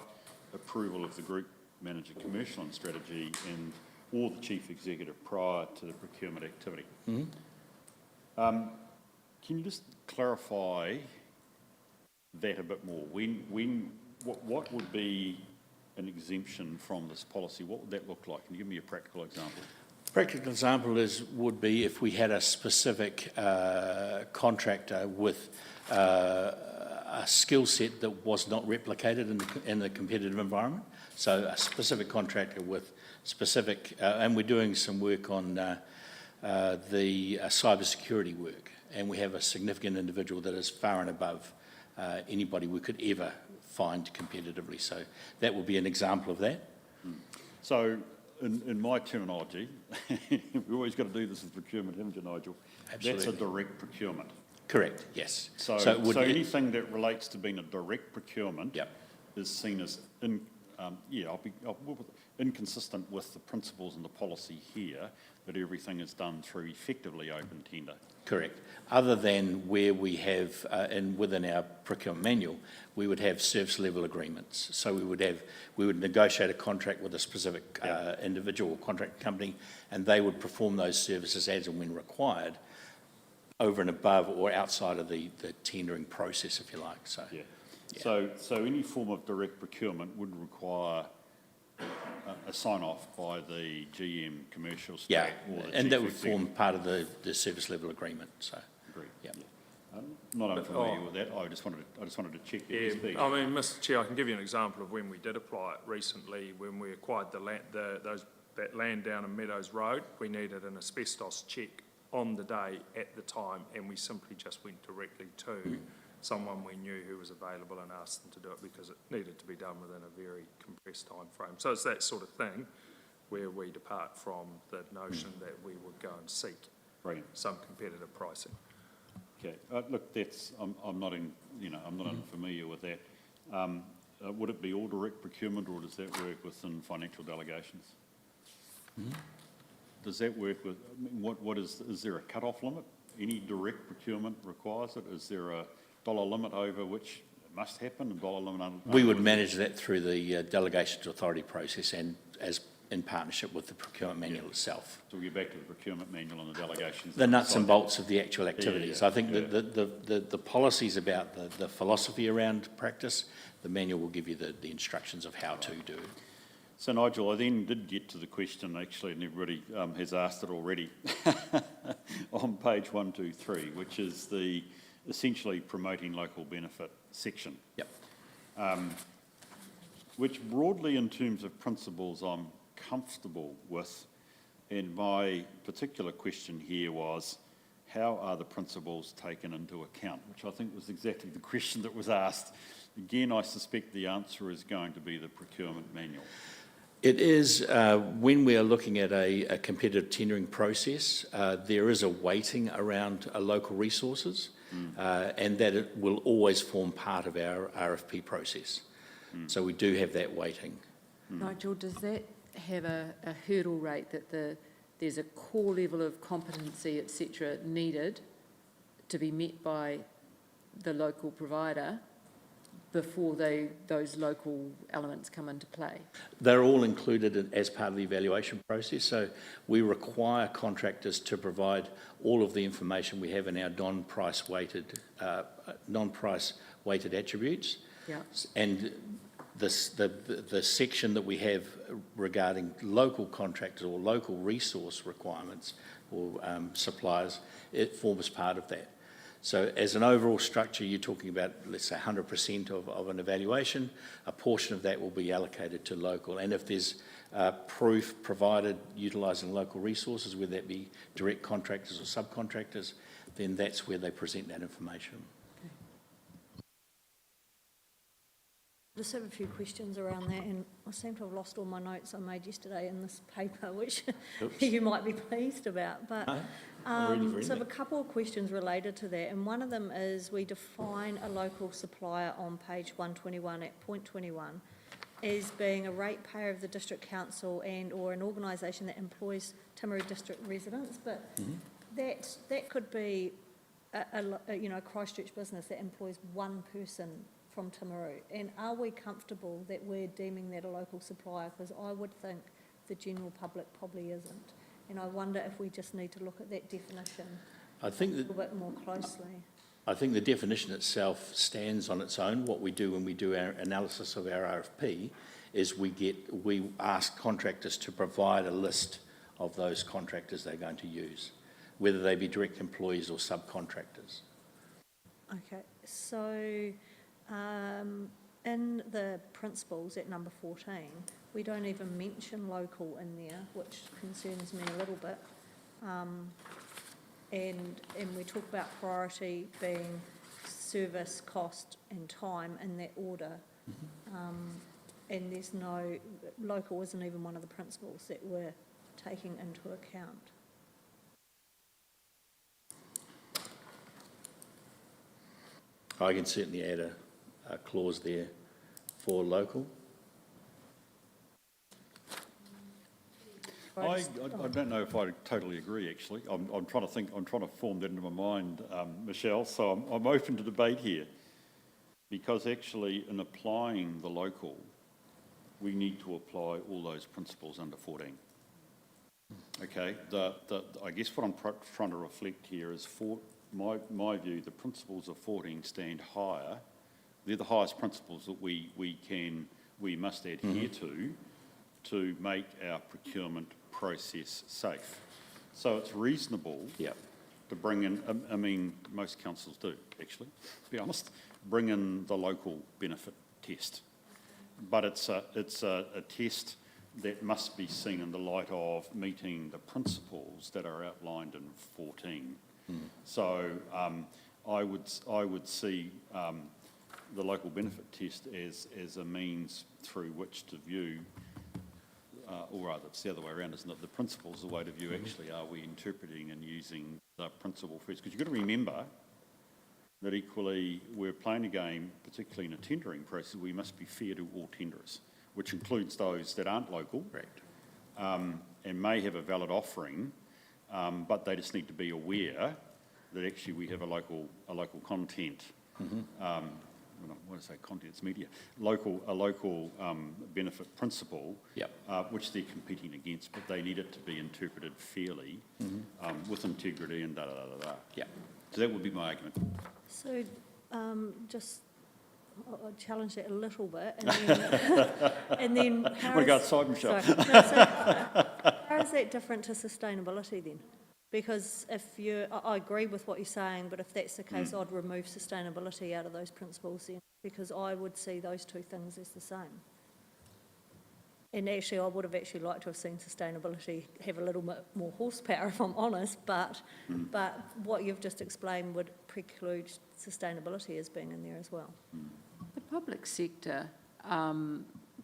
approval of the group manager commercial and strategy and or the chief executive prior to the procurement activity. Can you just clarify that a bit more? What would be an exemption from this policy? What would that look like? Can you give me a practical example?
Practical example would be if we had a specific contractor with a skill set that was not replicated in the competitive environment. So a specific contractor with specific, and we're doing some work on the cybersecurity work, and we have a significant individual that is far and above anybody we could ever find competitively. So that would be an example of that.
So in my terminology, we've always got to do this with procurement, haven't you, Nigel?
Absolutely.
That's a direct procurement.
Correct, yes.
So anything that relates to being a direct procurement is seen as inconsistent with the principles and the policy here, that everything is done through effectively open tender.
Correct. Other than where we have, within our procurement manual, we would have service level agreements. So we would negotiate a contract with a specific individual contract company, and they would perform those services as and when required, over and above or outside of the tendering process, if you like. So,
So any form of direct procurement would require a sign-off by the GM commercial state or the
and that would
executive.
form part of the service level agreement. So,
Agreed.
yeah.
Not unfamiliar with that. I just wanted to check the SB.
I mean, Mr. Chair, I can give you an example of when we did apply it recently. When we acquired the land, that land down in Meadows Road, we needed an asbestos check on the day at the time, and we simply just went directly to someone we knew who was available and asked them to do it because it needed to be done within a very compressed time frame. So it's that sort of thing where we depart from the notion that we would go and seek some competitive pricing.
Okay, look, I'm not unfamiliar with that. Would it be all direct procurement, or does that work within financial delegations? Does that work with, is there a cut-off limit? Any direct procurement requires it? Is there a dollar limit over which it must happen, a dollar limit under?
We would manage that through the delegation to authority process, and as in partnership with the procurement manual itself.
So we'll get back to the procurement manual and the delegations.
The nuts and bolts of the actual activities.
yeah,
I think that the policies about the philosophy around practice, the manual will give you the instructions of how to do it.
So Nigel, I then did get to the question actually, and everybody has asked it already, on page 123, which is the essentially promoting local benefit section.
Yep.
Which broadly in terms of principles I'm comfortable with, and my particular question here was, how are the principles taken into account? Which I think was exactly the question that was asked. Again, I suspect the answer is going to be the procurement manual.
It is, when we are looking at a competitive tendering process, there is a weighting around local resources, and that it will always form part of our RFP process. So we do have that weighting.
Nigel, does that have a hurdle rate that there's a core level of competency, et cetera, needed to be met by the local provider before those local elements come into play?
They're all included as part of the evaluation process. So we require contractors to provide all of the information we have in our non-price weighted attributes.
Yeah.
And the section that we have regarding local contractors or local resource requirements or suppliers, it forms part of that. So as an overall structure, you're talking about, let's say, 100% of an evaluation. A portion of that will be allocated to local. And if there's proof provided utilising local resources, whether that be direct contractors or subcontractors, then that's where they present that information.
I just have a few questions around that, and I seem to have lost all my notes I made yesterday in this paper, which you might be pleased about. But so I have a couple of questions related to that, and one of them is we define a local supplier on page 121 at point 21 as being a ratepayer of the district council and or an organisation that employs Timaru district residents, but that could be a Christchurch business that employs one person from Timaru, and are we comfortable that we're deeming that a local supplier? Because I would think the general public probably isn't, and I wonder if we just need to look at that definition
I think
a little bit more closely.
I think the definition itself stands on its own. What we do when we do our analysis of our RFP is we ask contractors to provide a list of those contractors they're going to use, whether they be direct employees or subcontractors.
Okay, so in the principles at number 14, we don't even mention local in there, which concerns me a little bit. And we talk about priority being service, cost and time in that order. And there's no, local isn't even one of the principles that we're taking into account.
I can certainly add a clause there for local.
I don't know if I totally agree, actually. I'm trying to form that into my mind, Michelle, so I'm open to debate here. Because actually, in applying the local, we need to apply all those principles under 14. Okay, I guess what I'm trying to reflect here is, for my view, the principles of 14 stand higher. They're the highest principles that we must adhere to make our procurement process safe. So it's reasonable to bring in, I mean, most councils do, actually, to be honest, bring in the local benefit test. But it's a test that must be seen in the light of meeting the principles that are outlined in 14. So I would see the local benefit test as a means through which to view, or rather it's the other way around, isn't it? The principle's the way to view actually, are we interpreting and using the principle first? Because you've got to remember that equally we're playing a game, particularly in a tendering process, we must be fair to all tenderers, which includes those that aren't local.
Correct.
And may have a valid offering, but they just need to be aware that actually we have a local content want to say content, it's media, a local benefit principle,
Yep.
which they're competing against, but they need it to be interpreted fairly, with integrity and da-da-da-da-da.
Yeah.
So that would be my argument.
So, I'll challenge that a little bit, and then how
Want to go
is-
outside, Michelle?
sorry. No, so how is that different to sustainability then? Because I agree with what you're saying, but if that's the case, I'd remove sustainability out of those principles then, because I would see those two things as the same. And actually, I would have actually liked to have seen sustainability have a little bit more horsepower, if I'm honest, but what you've just explained would preclude sustainability as being in there as well.
The public sector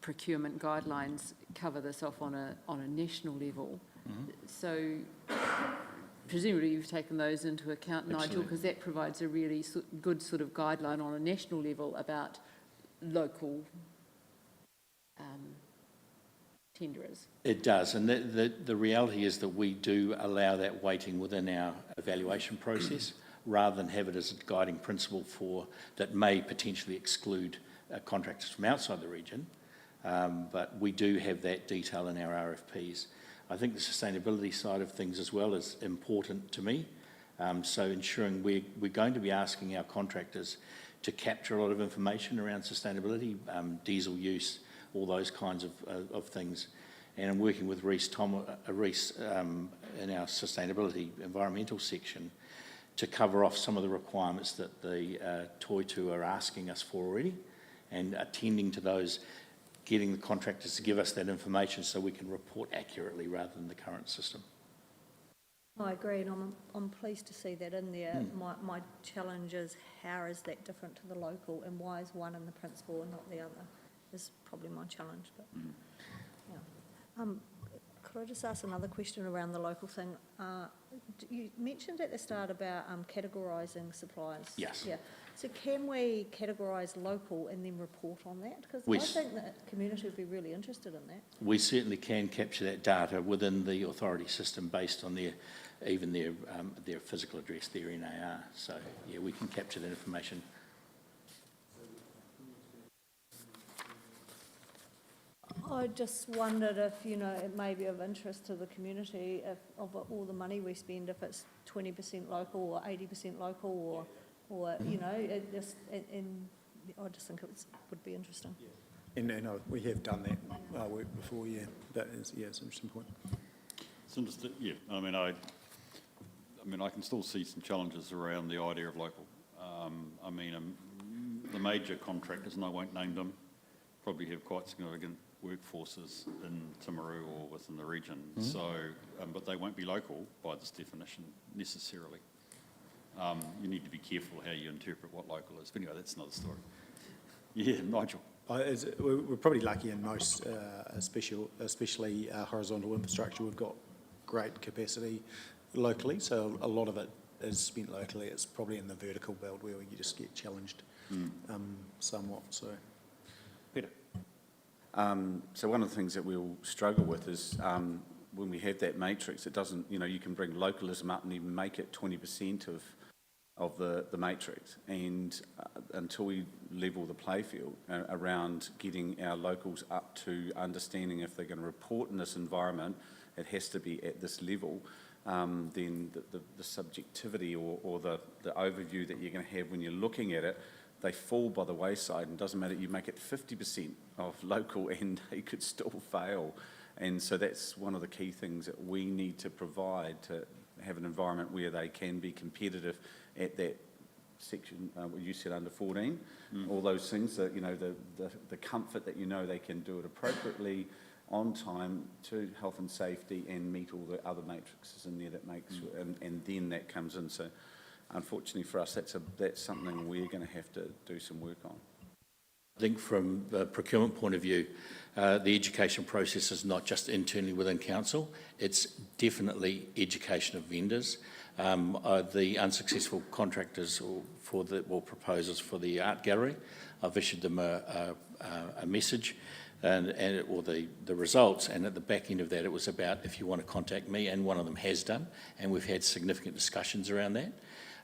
procurement guidelines cover this off on a national level. So presumably you've taken those into account, Nigel,
Absolutely.
because that provides a really good sort of guideline on a national level about local tenderers.
It does, and the reality is that we do allow that weighting within our evaluation process, rather than have it as a guiding principle that may potentially exclude contractors from outside the region. But we do have that detail in our RFPs. I think the sustainability side of things as well is important to me. So ensuring we're going to be asking our contractors to capture a lot of information around sustainability, diesel use, all those kinds of things. And I'm working with Reece in our sustainability environmental section to cover off some of the requirements that the Toitu are asking us for already, and attending to those, getting the contractors to give us that information so we can report accurately rather than the current system.
I agree, and I'm pleased to see that in there. My challenge is, how is that different to the local, and why is one in the principle and not the other, is probably my challenge. But yeah. Could I just ask another question around the local thing? You mentioned at the start about categorising suppliers.
Yes.
Yeah. So can we categorise local and then report on that? Because I think the community would be really interested in that.
We certainly can capture that data within the authority system based on their physical address, their NAR. So yeah, we can capture that information.
I just wondered if, it may be of interest to the community, if of all the money we spend, if it's 20% local or 80% local, or and I just think it would be interesting.
And we have done that work before, yeah. That is, it's an interesting point.
It's interesting, yeah. I mean, I can still see some challenges around the idea of local. The major contractors, and I won't name them, probably have quite significant workforces in Timaru or within the region. So, but they won't be local by this definition necessarily. You need to be careful how you interpret what local is. But anyway, that's another story. Yeah, Nigel.
We're probably lucky in most, especially horizontal infrastructure. We've got great capacity locally, so a lot of it is spent locally. It's probably in the vertical build where you just get challenged somewhat. So,
Peter.
So one of the things that we'll struggle with is when we have that matrix, it doesn't, you can bring localism up and even make it 20% of the matrix. And until we level the playfield around getting our locals up to understanding if they're going to report in this environment, it has to be at this level, then the subjectivity or the overview that you're going to have when you're looking at it, they fall by the wayside, and it doesn't matter, you make it 50% of local and they could still fail. And so that's one of the key things that we need to provide, to have an environment where they can be competitive at that section, what you said, under 14, all those things, that the comfort that they can do it appropriately, on time, to health and safety, and meet all the other matrices in there that makes, and then that comes in. So unfortunately for us, that's something we're going to have to do some work on.
I think from the procurement point of view, the education process is not just internally within council, it's definitely education of vendors. The unsuccessful contractors or proposers for the art gallery, I've issued them a message or the results, and at the back end of that it was about if you want to contact me, and one of them has done, and we've had significant discussions around that.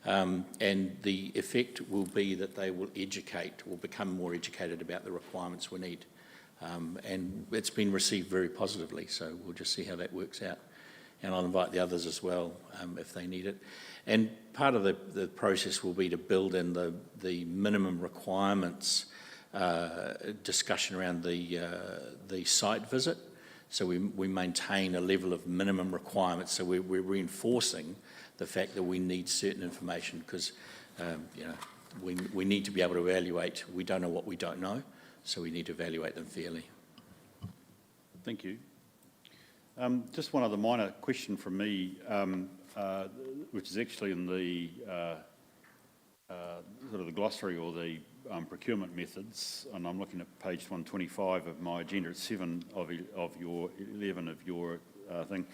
And the effect will be that they will become more educated about the requirements we need. And it's been received very positively, so we'll just see how that works out. And I'll invite the others as well if they need it. And part of the process will be to build in the minimum requirements discussion around the site visit. So we maintain a level of minimum requirements. So we're reinforcing the fact that we need certain information because we need to be able to evaluate. We don't know what we don't know, so we need to evaluate them fairly.
Thank you. Just one other minor question from me, which is actually in the sort of the glossary or the procurement methods, and I'm looking at page 125 of my agenda. It's 7 of your 11 of your thing.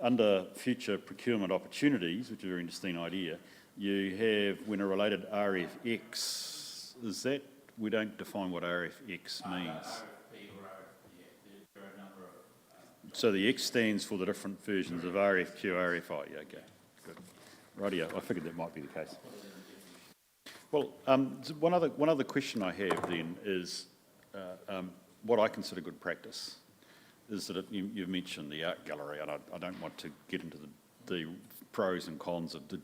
Under future procurement opportunities, which is a very interesting idea, you have when a related RFX. Is that we don't define what RFX means? So the X stands for the different versions of RFQ, RFI. Yeah, okay, good. Rightio, I figured that might be the case. Well, one other question I have then is what I consider good practice is that you've mentioned the art gallery, and I don't want to get into the pros and cons of the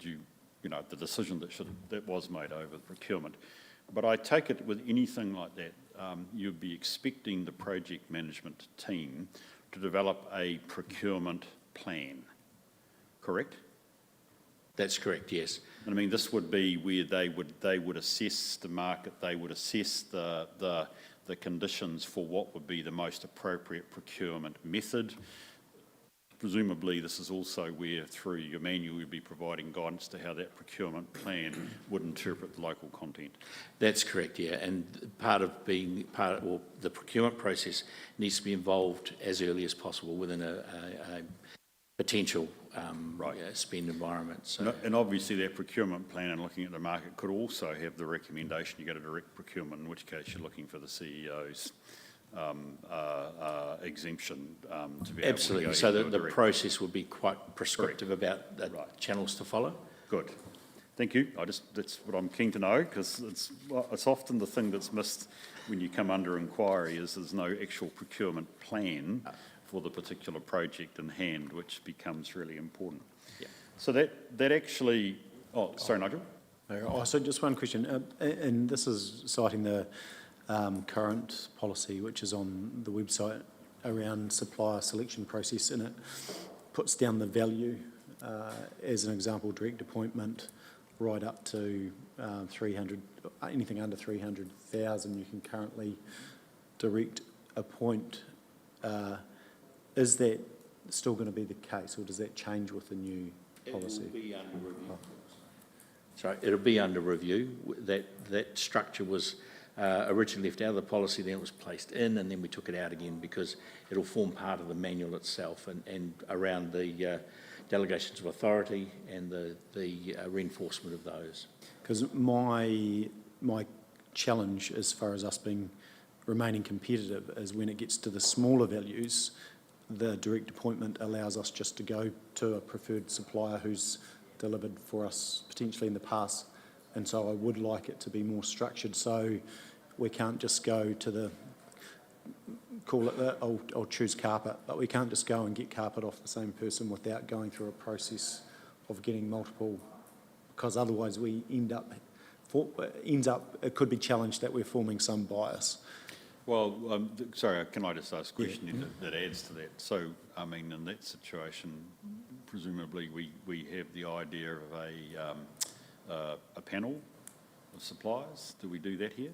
decision that was made over procurement. But I take it with anything like that, you'd be expecting the project management team to develop a procurement plan, correct?
That's correct, yes.
And I mean, this would be where they would assess the market, they would assess the conditions for what would be the most appropriate procurement method. Presumably, this is also where, through your manual, you'd be providing guidance to how that procurement plan would interpret the local content.
That's correct, yeah. And the procurement process needs to be involved as early as possible within a potential spend environment. So.
And obviously, that procurement plan and looking at the market could also have the recommendation you go to direct procurement, in which case you're looking for the CEO's exemption to be able
Absolutely.
to go
So
into
the process would be quite prescriptive about the channels to follow.
Good. Thank you. That's what I'm keen to know, because it's often the thing that's missed when you come under inquiry is there's no actual procurement plan for the particular project in hand, which becomes really important.
Yeah.
So that actually... Oh, sorry, Nigel.
So just one question, and this is citing the current policy, which is on the website around supplier selection process, and it puts down the value, as an example, direct appointment, right up to 300, anything under 300,000 you can currently direct appoint. Is that still going to be the case, or does that change with the new policy?
It will be under review. Sorry, it'll be under review. That structure was originally left out of the policy, then it was placed in, and then we took it out again because it'll form part of the manual itself and around the delegations of authority and the reinforcement of those.
Because my challenge as far as us remaining competitive is when it gets to the smaller values, the direct appointment allows us just to go to a preferred supplier who's delivered for us potentially in the past. And so I would like it to be more structured, so we can't just go to I'll choose carpet, but we can't just go and get carpet off the same person without going through a process of getting multiple, because otherwise we it could be challenged that we're forming some bias.
Well, sorry, can I just ask a question that adds to that? So, I mean, in that situation, presumably we have the idea of a panel of suppliers. Do we do that here?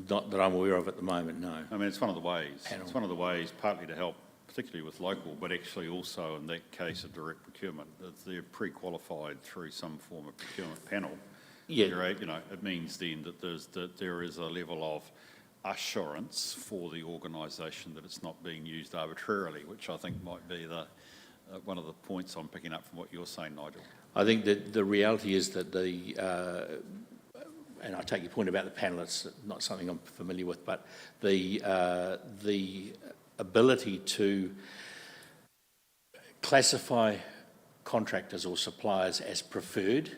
Not that I'm aware of at the moment, no.
I mean, it's one of the ways.
Panel. It's
one of the ways, partly to help, particularly with local, but actually also in that case of direct procurement, that they're pre-qualified through some form of procurement panel.
Yeah.
It means then that there is a level of assurance for the organisation that it's not being used arbitrarily, which I think might be one of the points I'm picking up from what you're saying, Nigel.
I think that the reality is that and I take your point about the panel, it's not something I'm familiar with, but the ability to classify contractors or suppliers as preferred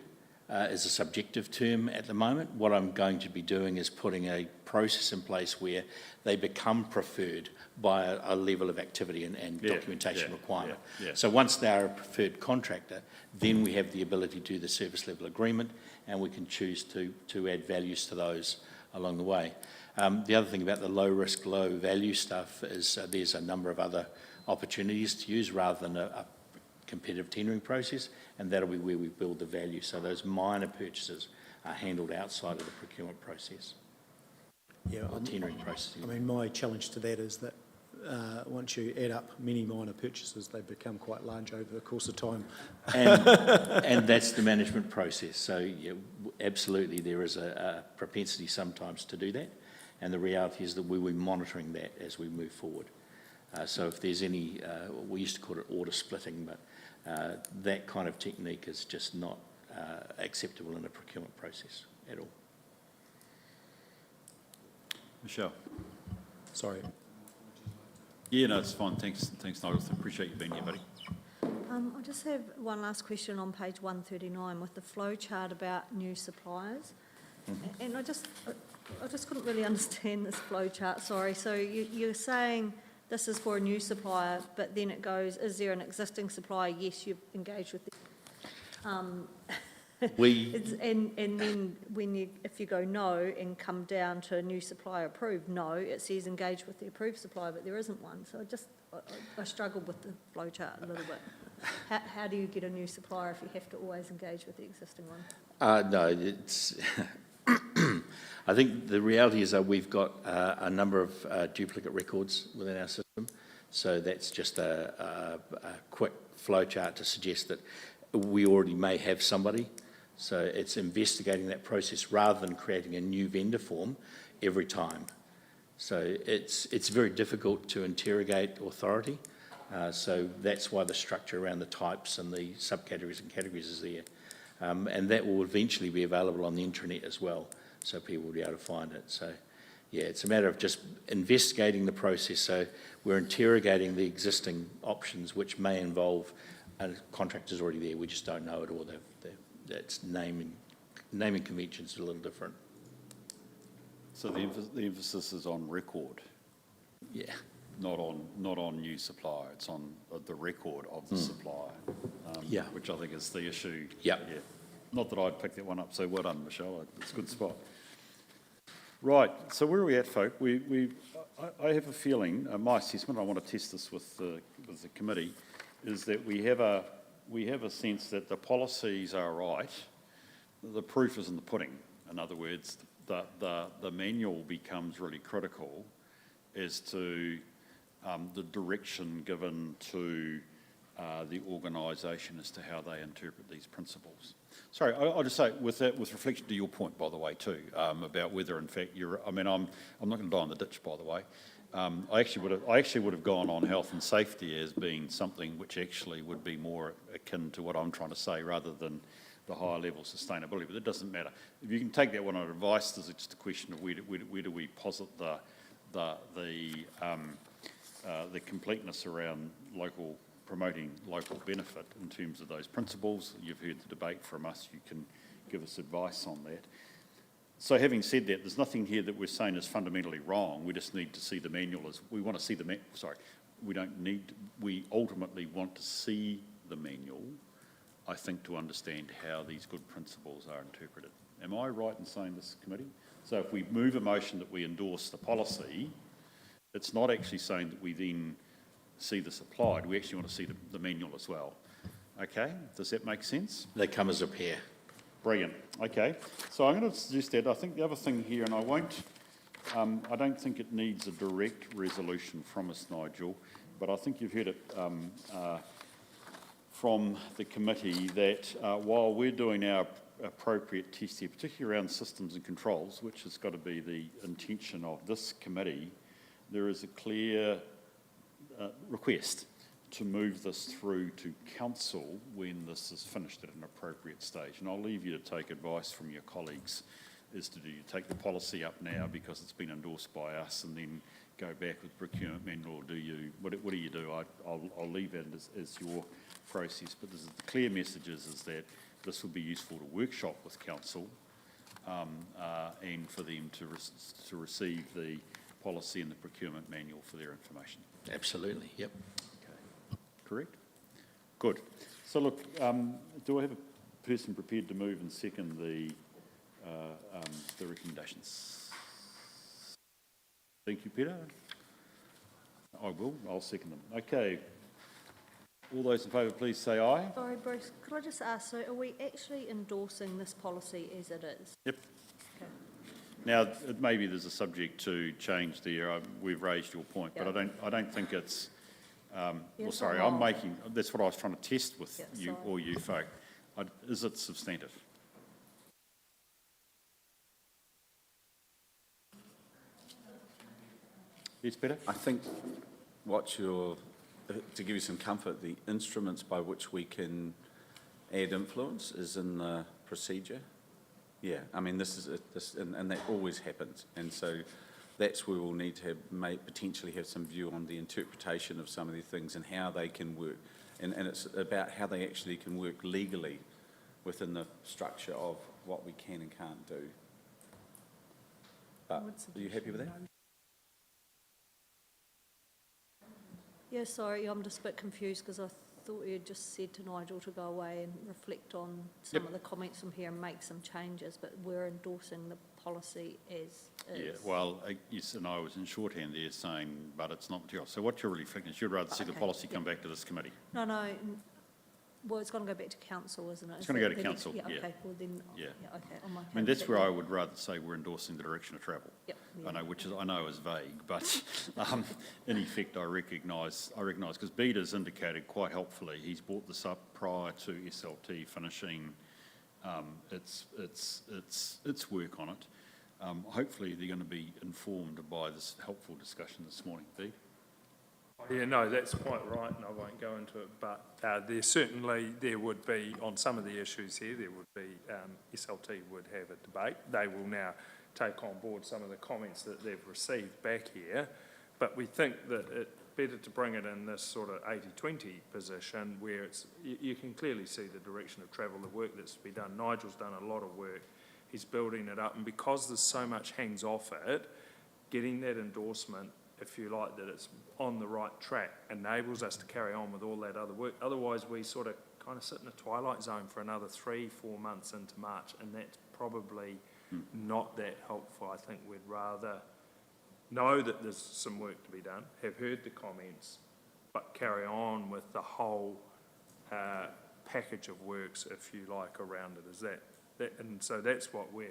is a subjective term at the moment. What I'm going to be doing is putting a process in place where they become preferred by a level of activity and documentation requirement. So once they are a preferred contractor, then we have the ability to do the service level agreement, and we can choose to add values to those along the way. The other thing about the low risk, low value stuff is there's a number of other opportunities to use rather than a competitive tendering process, and that'll be where we build the value. So those minor purchases are handled outside of the procurement process.
Yeah,
Or tendering process.
I mean, my challenge to that is that once you add up many minor purchases, they become quite large over the course of time.
And that's the management process. So yeah, absolutely there is a propensity sometimes to do that. And the reality is that we'll be monitoring that as we move forward. So if there's any, we used to call it order splitting, but that kind of technique is just not acceptable in a procurement process at all.
Michelle?
Sorry.
Yeah, no, it's fine. Thanks, Nigel. Appreciate you being here, buddy.
I just have one last question on page 139 with the flow chart about new suppliers. And I just couldn't really understand this flow chart, sorry. So you're saying this is for a new supplier, but then it goes, is there an existing supplier? Yes, you've engaged with them. And then if you go no and come down to a new supplier approved, no, it says engage with the approved supplier, but there isn't one. So I struggled with the flow chart a little bit. How do you get a new supplier if you have to always engage with the existing one?
No, it's... I think the reality is that we've got a number of duplicate records within our system. So that's just a quick flow chart to suggest that we already may have somebody. So it's investigating that process rather than creating a new vendor form every time. So it's very difficult to interrogate authority. So that's why the structure around the types and the subcategories and categories is there. And that will eventually be available on the intranet as well, so people will be able to find it. So yeah, it's a matter of just investigating the process. So we're interrogating the existing options, which may involve a contractor's already there. We just don't know it, or that's naming conventions are a little different.
So the emphasis is on record.
Yeah.
Not on new supplier. It's on the record of the supplier. Which I think is the issue. Yeah. Not that I'd pick that one up. So well done, Michelle. It's a good spot. Right. So where are we at, folk? I have a feeling. My assessment. I want to test this with the committee. Is that we have a sense that the policies are right. The proof is in the pudding. In other words, the manual becomes really critical as to the direction given to the organisation as to how they interpret these principles. Sorry, I'll just say with reflection to your point, by the way, too, about whether in fact you're. I mean, I'm not going to die in the ditch, by the way. I actually would have gone on health and safety as being something which actually would be more akin to what I'm trying to say, rather than the higher level sustainability. But it doesn't matter. If you can take that one on advice, there's just a question of where do we posit the completeness around promoting local benefit in terms of those principles. You've heard the debate from us. You can give us advice on that. So having said that, there's nothing here that we're saying is fundamentally wrong. We just need to see the manual as we want to see the we ultimately want to see the manual, I think, to understand how these good principles are interpreted. Am I right in saying this, committee? So if we move a motion that we endorse the policy, it's not actually saying that we then see this applied. We actually want to see the manual as well. Okay, does that make sense?
They come as a pair.
Brilliant. Okay, so I'm going to suggest that. I think the other thing here, and I don't think it needs a direct resolution from us, Nigel, but I think you've heard it from the committee that while we're doing our appropriate test here, particularly around systems and controls, which has got to be the intention of this committee, there is a clear request to move this through to council when this is finished at an appropriate stage. And I'll leave you to take advice from your colleagues as to do you take the policy up now because it's been endorsed by us and then go back with procurement manual, or do you, what do you do? I'll leave it as your process, but the clear message is that this will be useful to workshop with council and for them to receive the policy and the procurement manual for their information.
Absolutely, yep.
Okay. Correct? Good. So look, do I have a person prepared to move and second the recommendations? Thank you, Peter. I'll second them. Okay. All those in favour, please say aye.
Sorry, Bruce, could I just ask, so are we actually endorsing this policy as it is?
Yep.
Okay.
Now, maybe there's a subject to change there. We've raised your point, but I don't think it's. Well, sorry, that's what I was trying to test with you folk. Is it substantive? Yes, Peter?
I think to give you some comfort, the instruments by which we can add influence is in the procedure. Yeah, I mean, and that always happens. And so that's where we'll need to potentially have some view on the interpretation of some of these things and how they can work. And it's about how they actually can work legally within the structure of what we can and can't do. But are you happy with that?
Yeah, sorry, I'm just a bit confused because I thought you just said to Nigel to go away and reflect on some of the comments from here and make some changes, but we're endorsing the policy as is.
Yeah, well, yes, and I was in shorthand there saying, but it's not material. So what you're really thinking is you'd rather see the policy come back to this committee?
No, well, it's going to go back to council, isn't it?
It's going to go to council, yeah.
Okay, well then,
Yeah.
okay.
I mean, that's where I would rather say we're endorsing the direction of travel.
Yep.
I know, which I know is vague, but in effect, I recognise because Beda's indicated quite helpfully, he's brought this up prior to SLT finishing its work on it. Hopefully, they're going to be informed by this helpful discussion this morning. Bede?
Yeah, no, that's quite right, and I won't go into it, but there would be, on some of the issues here, there would be, SLT would have a debate. They will now take on board some of the comments that they've received back here, but we think that it's better to bring it in this sort of 80-20 position where you can clearly see the direction of travel, the work that's to be done. Nigel's done a lot of work, he's building it up, and because there's so much hangs off it, getting that endorsement, if you like, that it's on the right track, enables us to carry on with all that other work. Otherwise, we sort of kind of sit in a twilight zone for another 3-4 months into March, and that's probably not that helpful. I think we'd rather know that there's some work to be done, have heard the comments, but carry on with the whole package of works, if you like, around it. Is that and so that's what we're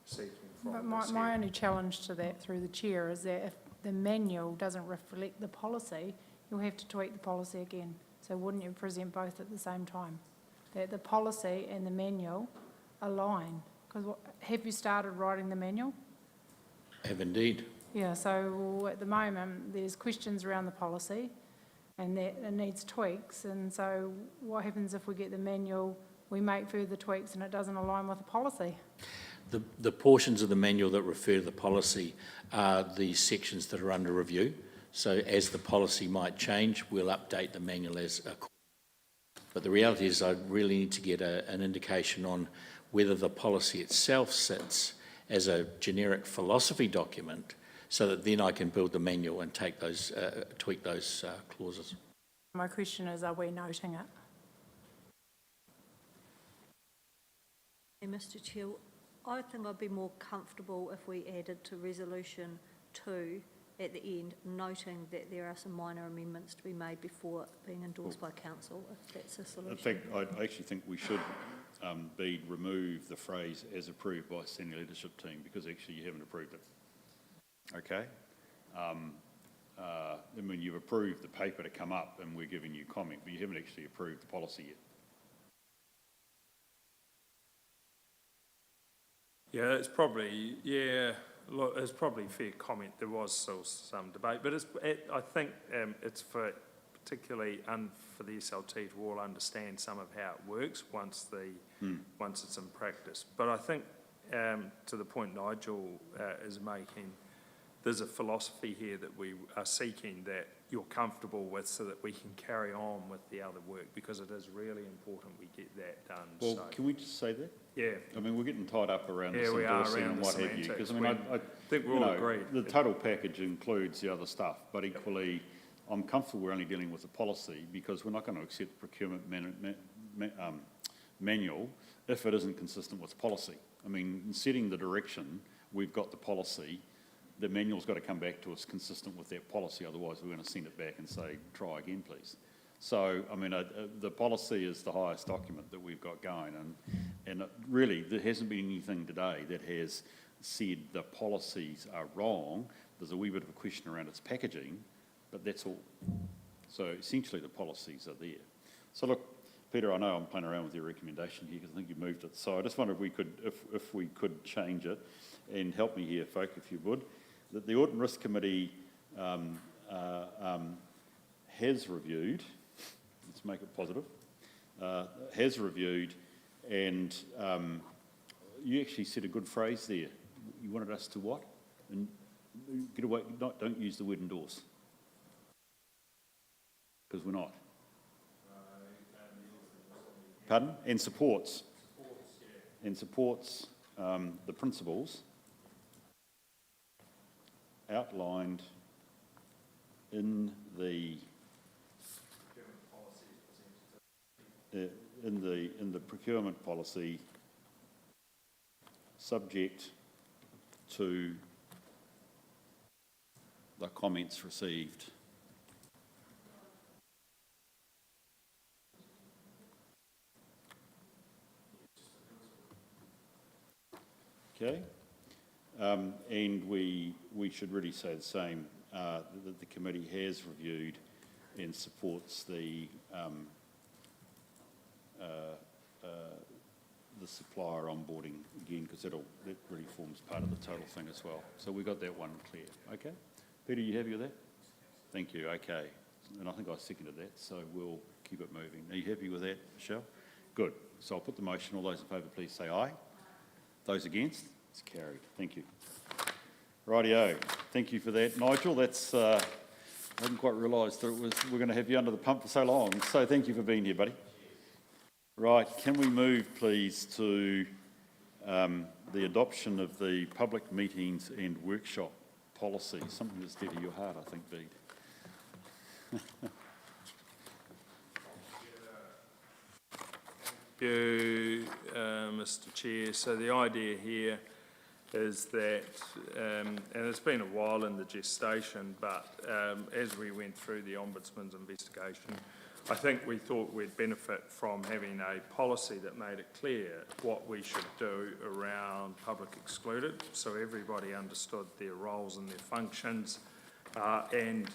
seeking from.
But my only challenge to that through the chair is that if the manual doesn't reflect the policy, you'll have to tweak the policy again. So wouldn't you present both at the same time? That the policy and the manual align? Because have you started writing the manual?
Have indeed.
Yeah, so at the moment, there's questions around the policy and that it needs tweaks. And so what happens if we get the manual, we make further tweaks and it doesn't align with the policy?
The portions of the manual that refer to the policy are the sections that are under review. So as the policy might change, we'll update the manual as a. But the reality is I really need to get an indication on whether the policy itself sits as a generic philosophy document so that then I can build the manual and take those, tweak those clauses.
My question is, are we noting it?
Hey, Mr Chair, I think I'd be more comfortable if we added to Resolution 2 at the end, noting that there are some minor amendments to be made before being endorsed by council, if that's a solution.
In fact, I actually think we should remove the phrase "as approved by senior leadership team" because actually you haven't approved it. Okay? I mean, you've approved the paper to come up and we're giving you comment, but you haven't actually approved the policy yet.
Yeah, it's probably, look, it's probably a fair comment. There was still some debate, but I think it's particularly for the SLT to all understand some of how it works once it's in practice. But I think to the point Nigel is making, there's a philosophy here that we are seeking that you're comfortable with so that we can carry on with the other work, because it is really important we get that done.
Well,
So,
can we just say that?
yeah,
I mean, we're getting tied up around this
Yeah, we are,
endorsing
around
and
the
what have you.
semantics.
Because, I mean, I
think we're
you
all
know,
agreed.
the total package includes the other stuff, but equally, I'm comfortable we're only dealing with the policy because we're not going to accept the procurement manual if it isn't consistent with policy. I mean, in setting the direction, we've got the policy. The manual's got to come back to us consistent with that policy, otherwise we're going to send it back and say, try again, please. So, I mean, the policy is the highest document that we've got going, and really, there hasn't been anything today that has said the policies are wrong. There's a wee bit of a question around its packaging, but that's all. So essentially, the policies are there. So look, Peter, I know I'm playing around with your recommendation here because I think you moved it. So I just wonder if we could, if we could change it, and help me here, folk, if you would, that the Audit and Risk Committee has reviewed, let's make it positive, has reviewed, and you actually said a good phrase there. You wanted us to what? And get away, don't use the word endorse. Because we're not. Pardon? And supports. And supports the principles outlined in the procurement policy, subject to the comments received. Okay, and we should really say the same, that the committee has reviewed and supports the supplier onboarding again, because that really forms part of the total thing as well. So we got that one clear. Okay, Peter, you happy with that? Thank you. Okay, and I think I seconded that, so we'll keep it moving. Are you happy with that, Michelle? Good. So I'll put the motion. All those in favour, please say aye. Those against? It's carried. Thank you. Rightio. Thank you for that, Nigel. That's I hadn't quite realised that we're going to have you under the pump for so long. So thank you for being here, buddy. Right. Can we move, please, to the adoption of the public meetings and workshop policy? Something that's dear to your heart, I think, Bede.
Thank you, Mr. Chair. So the idea here is that, and it's been a while in the gestation, but as we went through the Ombudsman's investigation, I think we thought we'd benefit from having a policy that made it clear what we should do around public excluded, so everybody understood their roles and their functions, and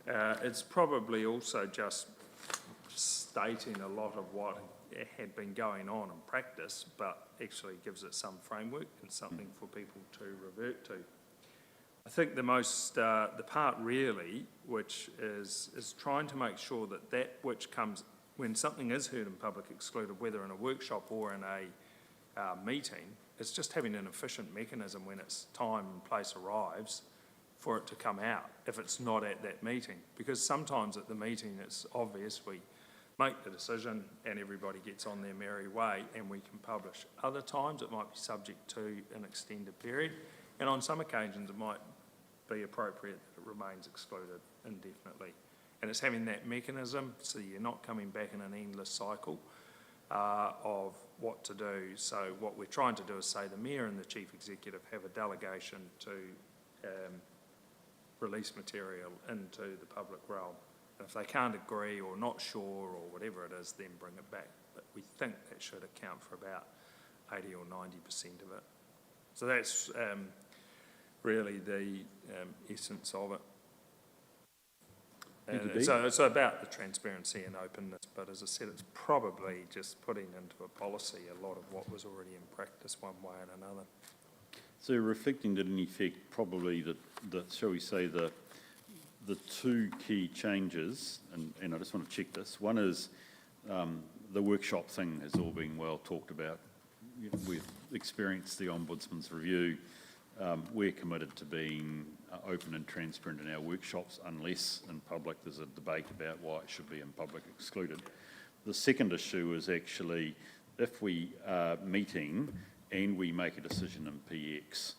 it's probably also just stating a lot of what had been going on in practice, but actually gives it some framework and something for people to revert to. I think the part really, which is trying to make sure that which comes, when something is heard in public excluded, whether in a workshop or in a meeting, it's just having an efficient mechanism when its time and place arrives for it to come out, if it's not at that meeting. Because sometimes at the meeting it's obvious we make the decision and everybody gets on their merry way and we can publish. Other times it might be subject to an extended period, and on some occasions it might be appropriate that it remains excluded indefinitely. And it's having that mechanism so you're not coming back in an endless cycle of what to do. So what we're trying to do is say the Mayor and the Chief Executive have a delegation to release material into the public realm. And if they can't agree or not sure or whatever it is, then bring it back. But we think that should account for about 80 or 90% of it. So that's really the essence of it. So it's about the transparency and openness, but as I said, it's probably just putting into a policy a lot of what was already in practice one way and another.
So reflecting that in effect, probably the shall we say, the two key changes, and I just want to check this. One is the workshop thing has all been well talked about. We've experienced the Ombudsman's review. we're committed to being open and transparent in our workshops unless in public there's a debate about why it should be in public excluded. The second issue is actually if we are meeting and we make a decision in PX,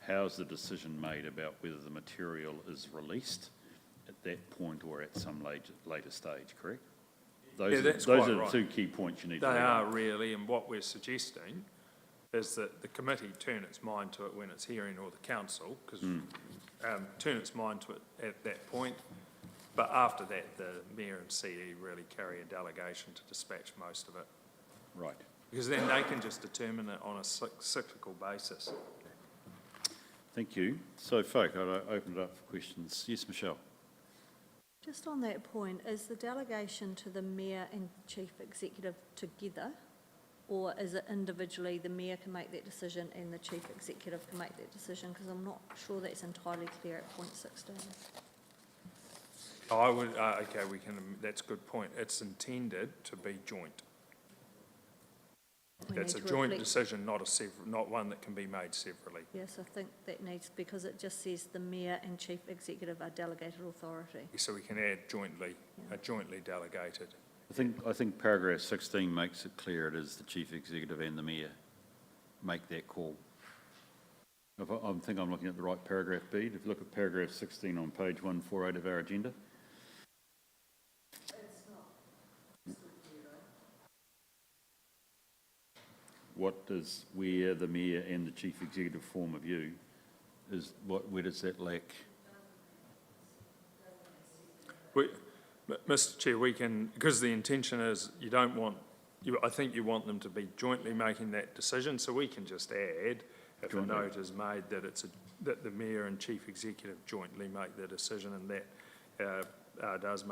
how's the decision made about whether the material is released at that point or at some later stage, correct? Those are the two key points you need to
They
know.
are really, and what we're suggesting is that the committee turn its mind to it when it's hearing, or the council, because turn its mind to it at that point. But after that, the Mayor and CE really carry a delegation to dispatch most of it.
Right.
Because then they can just determine it on a cyclical basis.
Thank you. So, folk, I'll open it up for questions. Yes, Michelle?
Just on that point, is the delegation to the Mayor and Chief Executive together, or is it individually the Mayor can make that decision and the Chief Executive can make that decision? Because I'm not sure that's entirely clear at point 16.
I would, okay, that's a good point. It's intended to be joint.
We
That's a
need to
joint
reflect-
decision, not one that can be made severally.
Yes, I think that needs, because it just says the Mayor and Chief Executive are delegated authority.
So we can add jointly, jointly delegated.
I think paragraph 16 makes it clear it is the Chief Executive and the Mayor make that call. I think I'm looking at the right paragraph, Bede. If you look at paragraph 16 on page 148 of our agenda. What does where the Mayor and the Chief Executive form a view where does that lack?
Mr Chair, we can, because the intention is I think you want them to be jointly making that decision, so we can just add, if a note is made that the Mayor and Chief Executive jointly make the decision, and that does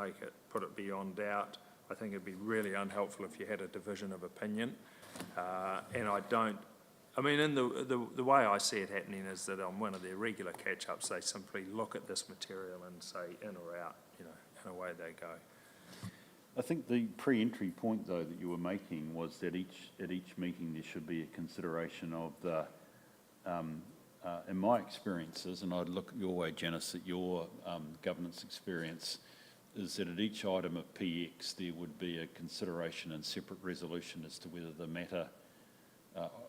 put it beyond doubt. I think it'd be really unhelpful if you had a division of opinion. And in the way I see it happening is that on one of their regular catch-ups, they simply look at this material and say in or out, and away they go.
I think the pre-entry point, though, that you were making was that at each meeting there should be a consideration of the, in my experiences, and I'd look your way, Janice, at your governance experience, is that at each item of PX there would be a consideration and separate resolution as to whether the matter,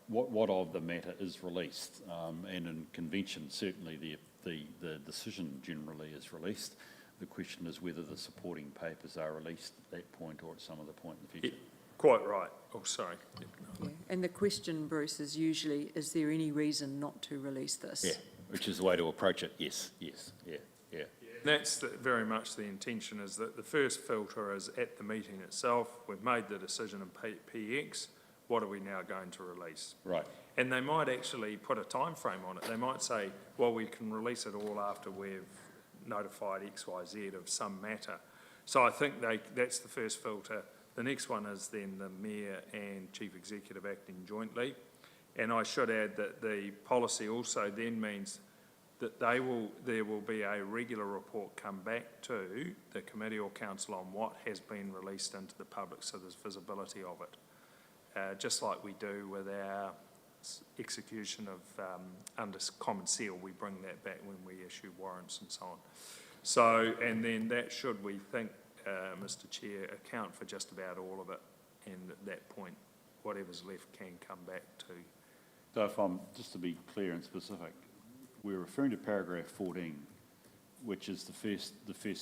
what of the matter is released. And in convention, certainly the decision generally is released. The question is whether the supporting papers are released at that point or at some other point in the future.
Quite right. Oh, sorry.
Yeah. And the question, Bruce, is usually, is there any reason not to release this?
Yeah, which is the way to approach it. Yes, yeah.
That's very much the intention, is that the first filter is at the meeting itself. We've made the decision in PX. What are we now going to release?
Right.
And they might actually put a time frame on it. They might say, well, we can release it all after we've notified X, Y, Z of some matter. So I think that's the first filter. The next one is then the Mayor and Chief Executive acting jointly. And I should add that the policy also then means that there will be a regular report come back to the committee or council on what has been released into the public, so there's visibility of it. Just like we do with our execution of under common seal, we bring that back when we issue warrants and so on. So, and then that should, we think, Mr Chair, account for just about all of it, and at that point, whatever's left can come back to.
So if I'm, just to be clear and specific, we're referring to paragraph 14, which is the first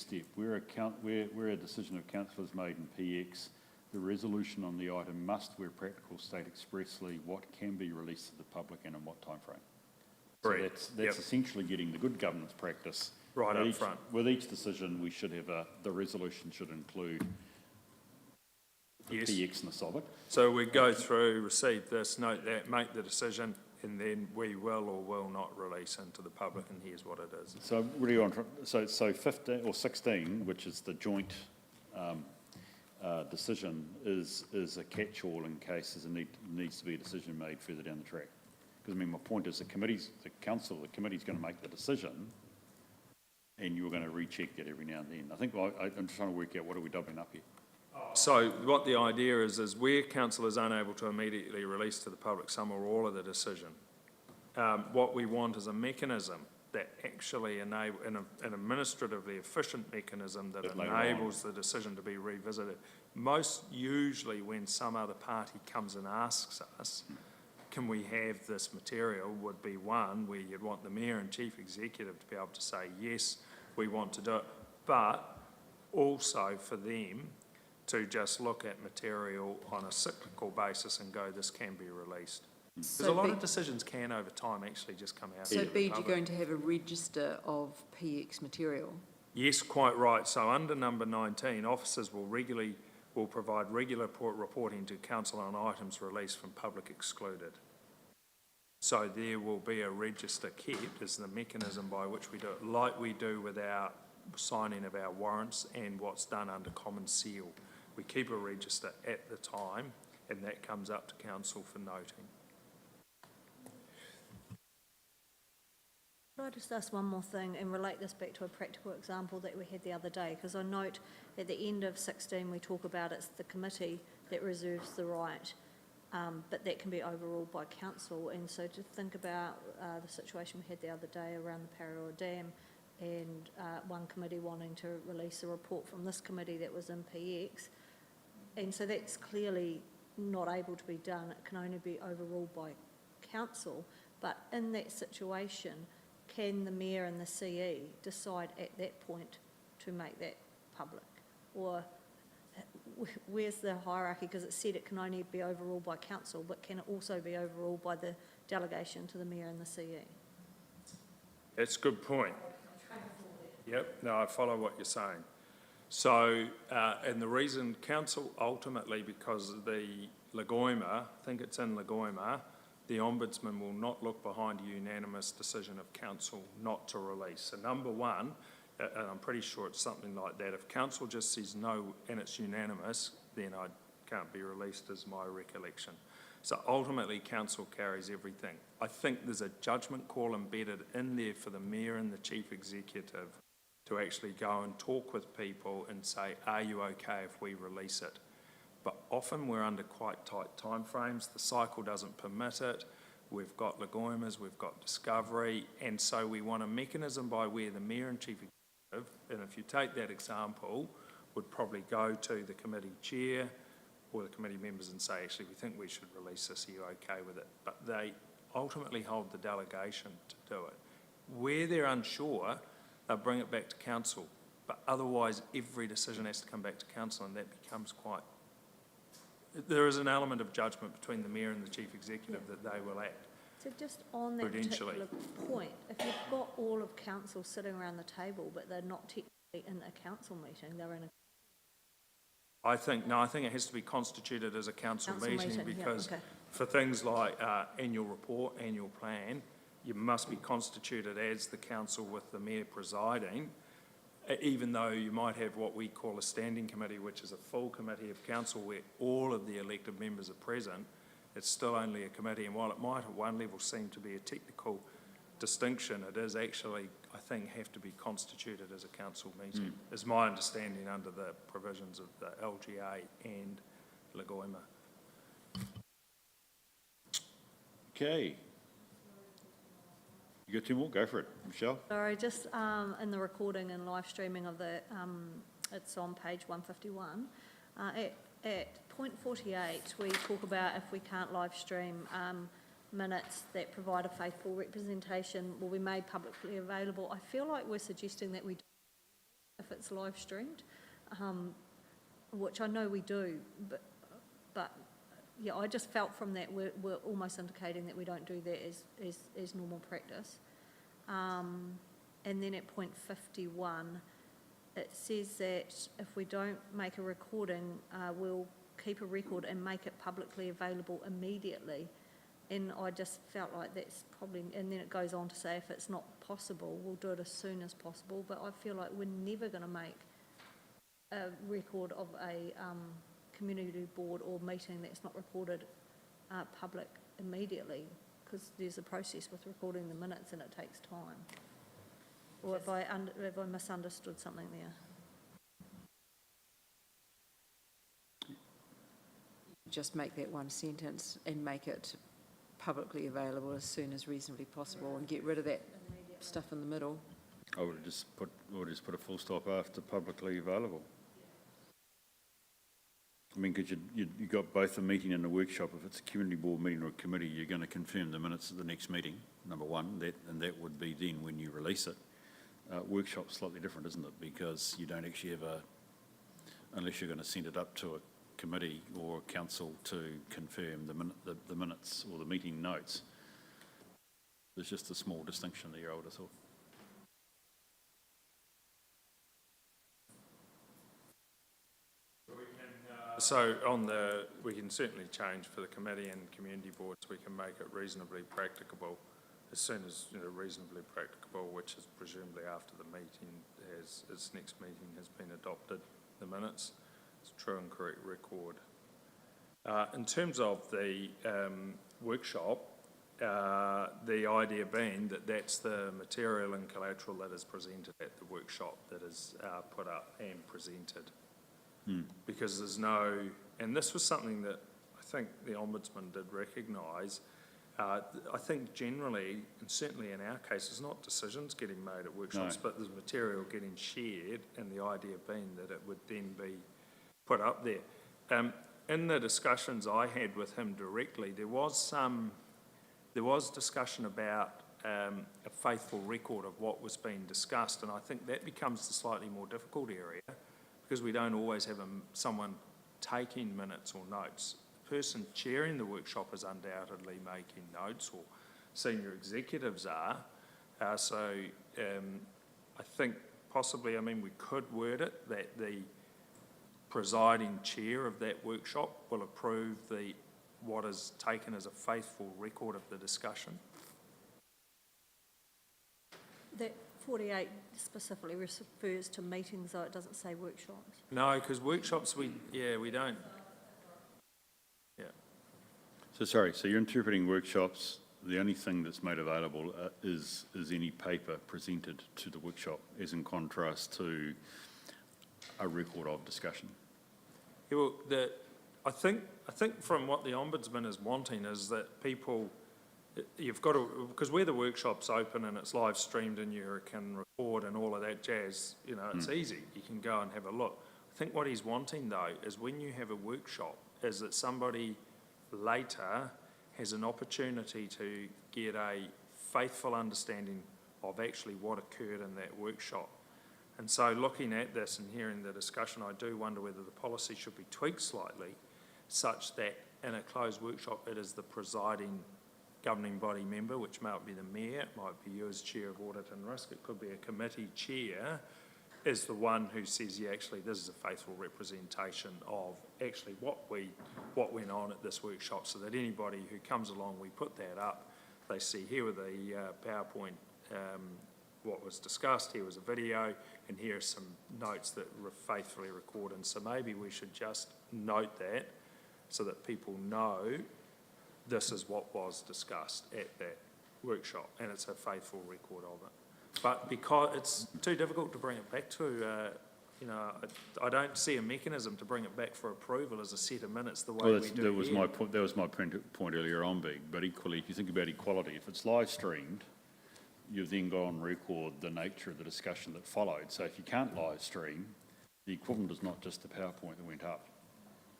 step. Where a decision of council is made in PX, the resolution on the item must, where practical, state expressly what can be released to the public and in what time frame.
Correct.
So that's essentially getting the good governance practice.
Right up front.
With each decision, we should have the resolution should include the PX-ness of it.
So we go through, receive this, note that, make the decision, and then we will or will not release into the public, and here's what it is.
So what do you want? So 15 or 16, which is the joint decision, is a catch-all in case needs to be a decision made further down the track. Because my point is the committee's going to make the decision, and you're going to recheck that every now and then. I think I'm trying to work out what are we doubling up here.
So what the idea is where council is unable to immediately release to the public some or all of the decision, What we want is a mechanism that actually enable, an administratively efficient mechanism that
That later on.
enables the decision to be revisited. Most usually when some other party comes and asks us, can we have this material, would be one where you'd want the Mayor and Chief Executive to be able to say, yes, we want to do it, but also for them to just look at material on a cyclical basis and go, this can be released. Because a lot of decisions can, over time, actually just come out.
So
into the
Bede, you're
public.
going to have a register of PX material?
Yes, quite right. So under number 19, officers will provide regular reporting to council on items released from public excluded. So there will be a register kept as the mechanism by which we do it, like we do with our signing of our warrants and what's done under common seal. We keep a register at the time, and that comes up to council for noting.
Could I just ask one more thing and relate this back to a practical example that we had the other day? Because I note at the end of 16 we talk about it's the committee that reserves the right, but that can be overruled by council. And so to think about the situation we had the other day around the Pararoa Dam and one committee wanting to release a report from this committee that was in PX, and so that's clearly not able to be done. It can only be overruled by council. But in that situation, can the Mayor and the CE decide at that point to make that public? Or where's the hierarchy? Because it said it can only be overruled by council, but can it also be overruled by the delegation to the Mayor and the CE?
That's a good point. Yep, no, I follow what you're saying. So, and the reason council ultimately, because the Lagoima, I think it's in Lagoima, the Ombudsman will not look behind a unanimous decision of council not to release. So number one, and I'm pretty sure it's something like that, if council just says no and it's unanimous, then I can't be released is my recollection. So ultimately council carries everything. I think there's a judgment call embedded in there for the Mayor and the Chief Executive to actually go and talk with people and say, are you okay if we release it? But often we're under quite tight timeframes. The cycle doesn't permit it. We've got Lagoimas, we've got Discovery, and so we want a mechanism by where the Mayor and Chief Executive, and if you take that example, would probably go to the committee chair or the committee members and say, actually, we think we should release this, are you okay with it? But they ultimately hold the delegation to do it. Where they're unsure, they'll bring it back to council, but otherwise every decision has to come back to council, and that becomes quite... There is an element of judgment between the Mayor and the Chief Executive that they will act.
So just on that
Prudentially.
particular point, if you've got all of council sitting around the table, but they're not technically in a council meeting, they're in a...
I think it has to be constituted as a council meeting
yeah,
because
okay.
for things like annual report, annual plan, you must be constituted as the council with the Mayor presiding, even though you might have what we call a standing committee, which is a full committee of council where all of the elected members are present. It's still only a committee, and while it might at one level seem to be a technical distinction, it is actually, I think, have to be constituted as a council meeting, is my understanding under the provisions of the LGA and Lagoima.
Okay. You got two more? Go for it. Michelle?
Sorry, just in the recording and live streaming of the, it's on page 151. At point 48, we talk about if we can't live stream, minutes that provide a faithful representation will be made publicly available. I feel like we're suggesting that we do if it's live streamed, which I know we do, but yeah, I just felt from that we're almost indicating that we don't do that as normal practice. And then at point 51, it says that if we don't make a recording, we'll keep a record and make it publicly available immediately. And I just felt like that's probably, and then it goes on to say if it's not possible, we'll do it as soon as possible. But I feel like we're never going to make a record of a community board or meeting that's not recorded public immediately, because there's a process with recording the minutes and it takes time. Or have I misunderstood something there?
Just make that one sentence and make it publicly available as soon as reasonably possible and get rid of that stuff in the middle.
I would have just put a full stop after publicly available. I mean, because you got both a meeting and a workshop. If it's a community board meeting or a committee, you're going to confirm the minutes at the next meeting, number one, and that would be then when you release it. Workshop's slightly different, isn't it? Because you don't actually have unless you're going to send it up to a committee or council to confirm the minutes or the meeting notes. There's just a small distinction there, I would have thought.
So we can certainly change for the committee and community boards, we can make it reasonably practicable as soon as, reasonably practicable, which is presumably after the meeting, its next meeting has been adopted, the minutes. It's a true and correct record. In terms of the workshop, the idea being that that's the material and collateral that is presented at the workshop that is put up and presented. Because there's no, and this was something that I think the Ombudsman did recognise. I think generally, and certainly in our case, there's not decisions getting made at workshops, but there's material getting shared, and the idea being that it would then be put up there. In the discussions I had with him directly, there was discussion about a faithful record of what was being discussed, and I think that becomes the slightly more difficult area, because we don't always have someone taking minutes or notes. The person chairing the workshop is undoubtedly making notes, or senior executives are. So I think possibly, we could word it that the presiding chair of that workshop will approve what is taken as a faithful record of the discussion.
That 48 specifically refers to meetings, though it doesn't say workshops.
No, because workshops, we don't. Yeah.
So you're interpreting workshops, the only thing that's made available is any paper presented to the workshop, as in contrast to a record of discussion.
Yeah, well, I think from what the Ombudsman is wanting is that people, you've got to, because where the workshop's open and it's live streamed and you can record and all of that jazz, it's easy. You can go and have a look. I think what he's wanting though is when you have a workshop is that somebody later has an opportunity to get a faithful understanding of actually what occurred in that workshop. And so looking at this and hearing the discussion, I do wonder whether the policy should be tweaked slightly such that in a closed workshop it is the presiding governing body member, which might be the mayor, it might be you as chair of audit and risk, it could be a committee chair, is the one who says, yeah, actually this is a faithful representation of actually what went on at this workshop, so that anybody who comes along, we put that up, they see here with the PowerPoint what was discussed, here was a video, and here are some notes that were faithfully recorded. And so maybe we should just note that so that people know this is what was discussed at that workshop, and it's a faithful record of it. But because it's too difficult to bring it back to, I don't see a mechanism to bring it back for approval as a set of minutes the way we do
that was my point. That was my point earlier on, Big. But equally, if you think about equality, if it's live streamed, you've then got on record the nature of the discussion that followed. So if you can't live stream, the equivalent is not just the PowerPoint that went up.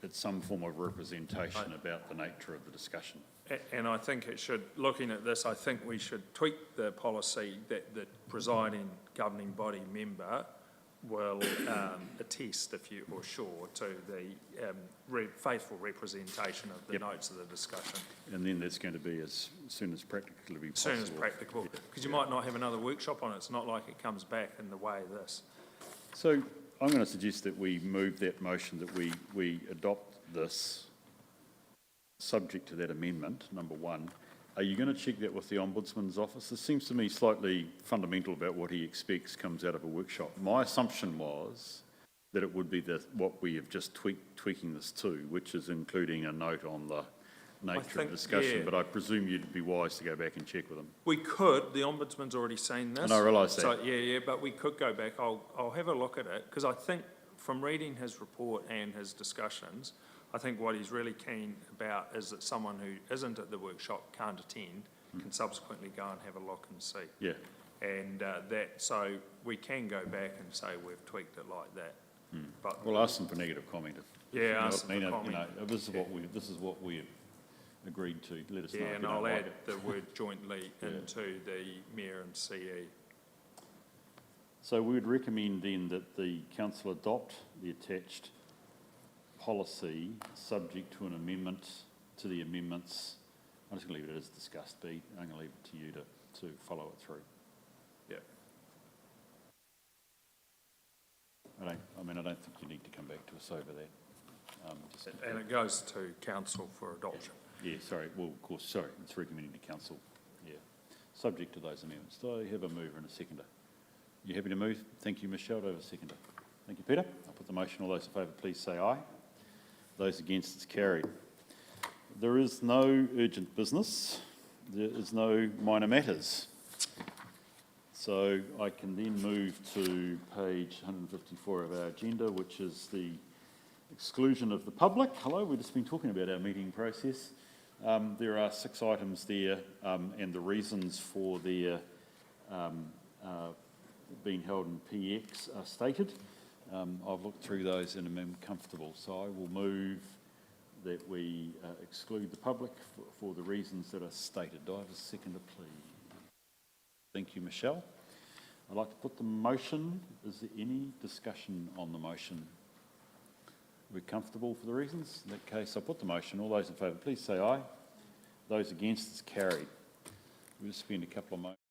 It's some form of representation about the nature of the discussion.
And I think it should, looking at this, I think we should tweak the policy that the presiding governing body member will attest, or sure, to the faithful representation of the notes of the discussion.
And then that's going to be as soon as practically possible.
As soon as practicable, because you might not have another workshop on it. It's not like it comes back in the way of this.
So I'm going to suggest that we move that motion, that we adopt this subject to that amendment, number one. Are you going to check that with the Ombudsman's office? This seems to me slightly fundamental about what he expects comes out of a workshop. My assumption was that it would be what we have just tweaking this to, which is including a note on the nature of the discussion, but I presume you'd be wise to go back and check with him.
We could. The Ombudsman's already seen this.
And I realise that.
So, but we could go back. I'll have a look at it, because I think from reading his report and his discussions, I think what he's really keen about is that someone who isn't at the workshop, can't attend, can subsequently go and have a look and see.
Yeah.
And so we can go back and say we've tweaked it like that. But
We'll ask them for negative comment.
Yeah,
You know
ask
what I
them
mean?
for
You know,
comment.
this is what we've agreed to. Let us know
yeah,
if
and
you don't
I'll
like
add
it.
the word jointly
Yeah.
into the mayor and CE.
So we would recommend then that the council adopt the attached policy, subject to an amendment to the amendments. I'm just going to leave it as discussed, B. I'm going to leave it to you to follow it through.
Yeah.
I don't think you need to come back to us over that.
And it goes to council for adoption.
Yeah, sorry, well, of course, sorry, it's recommending to council, yeah, subject to those amendments. Do I have a mover and a seconder? You happy to move? Thank you, Michelle. Do I have a seconder? Thank you, Peter. I'll put the motion. All those in favour, please say aye. Those against, it's carried. There is no urgent business. There is no minor matters. So I can then move to page 154 of our agenda, which is the exclusion of the public. Hello, we've just been talking about our meeting process. There are 6 items there, and the reasons for their being held in PX are stated. I've looked through those and am comfortable, so I will move that we exclude the public for the reasons that are stated. Do I have a seconder, please? Thank you, Michelle. I'd like to put the motion. Is there any discussion on the motion? We're comfortable for the reasons? In that case, I'll put the motion. All those in favour, please say aye. Those against, it's carried. We'll just spend a couple of moments.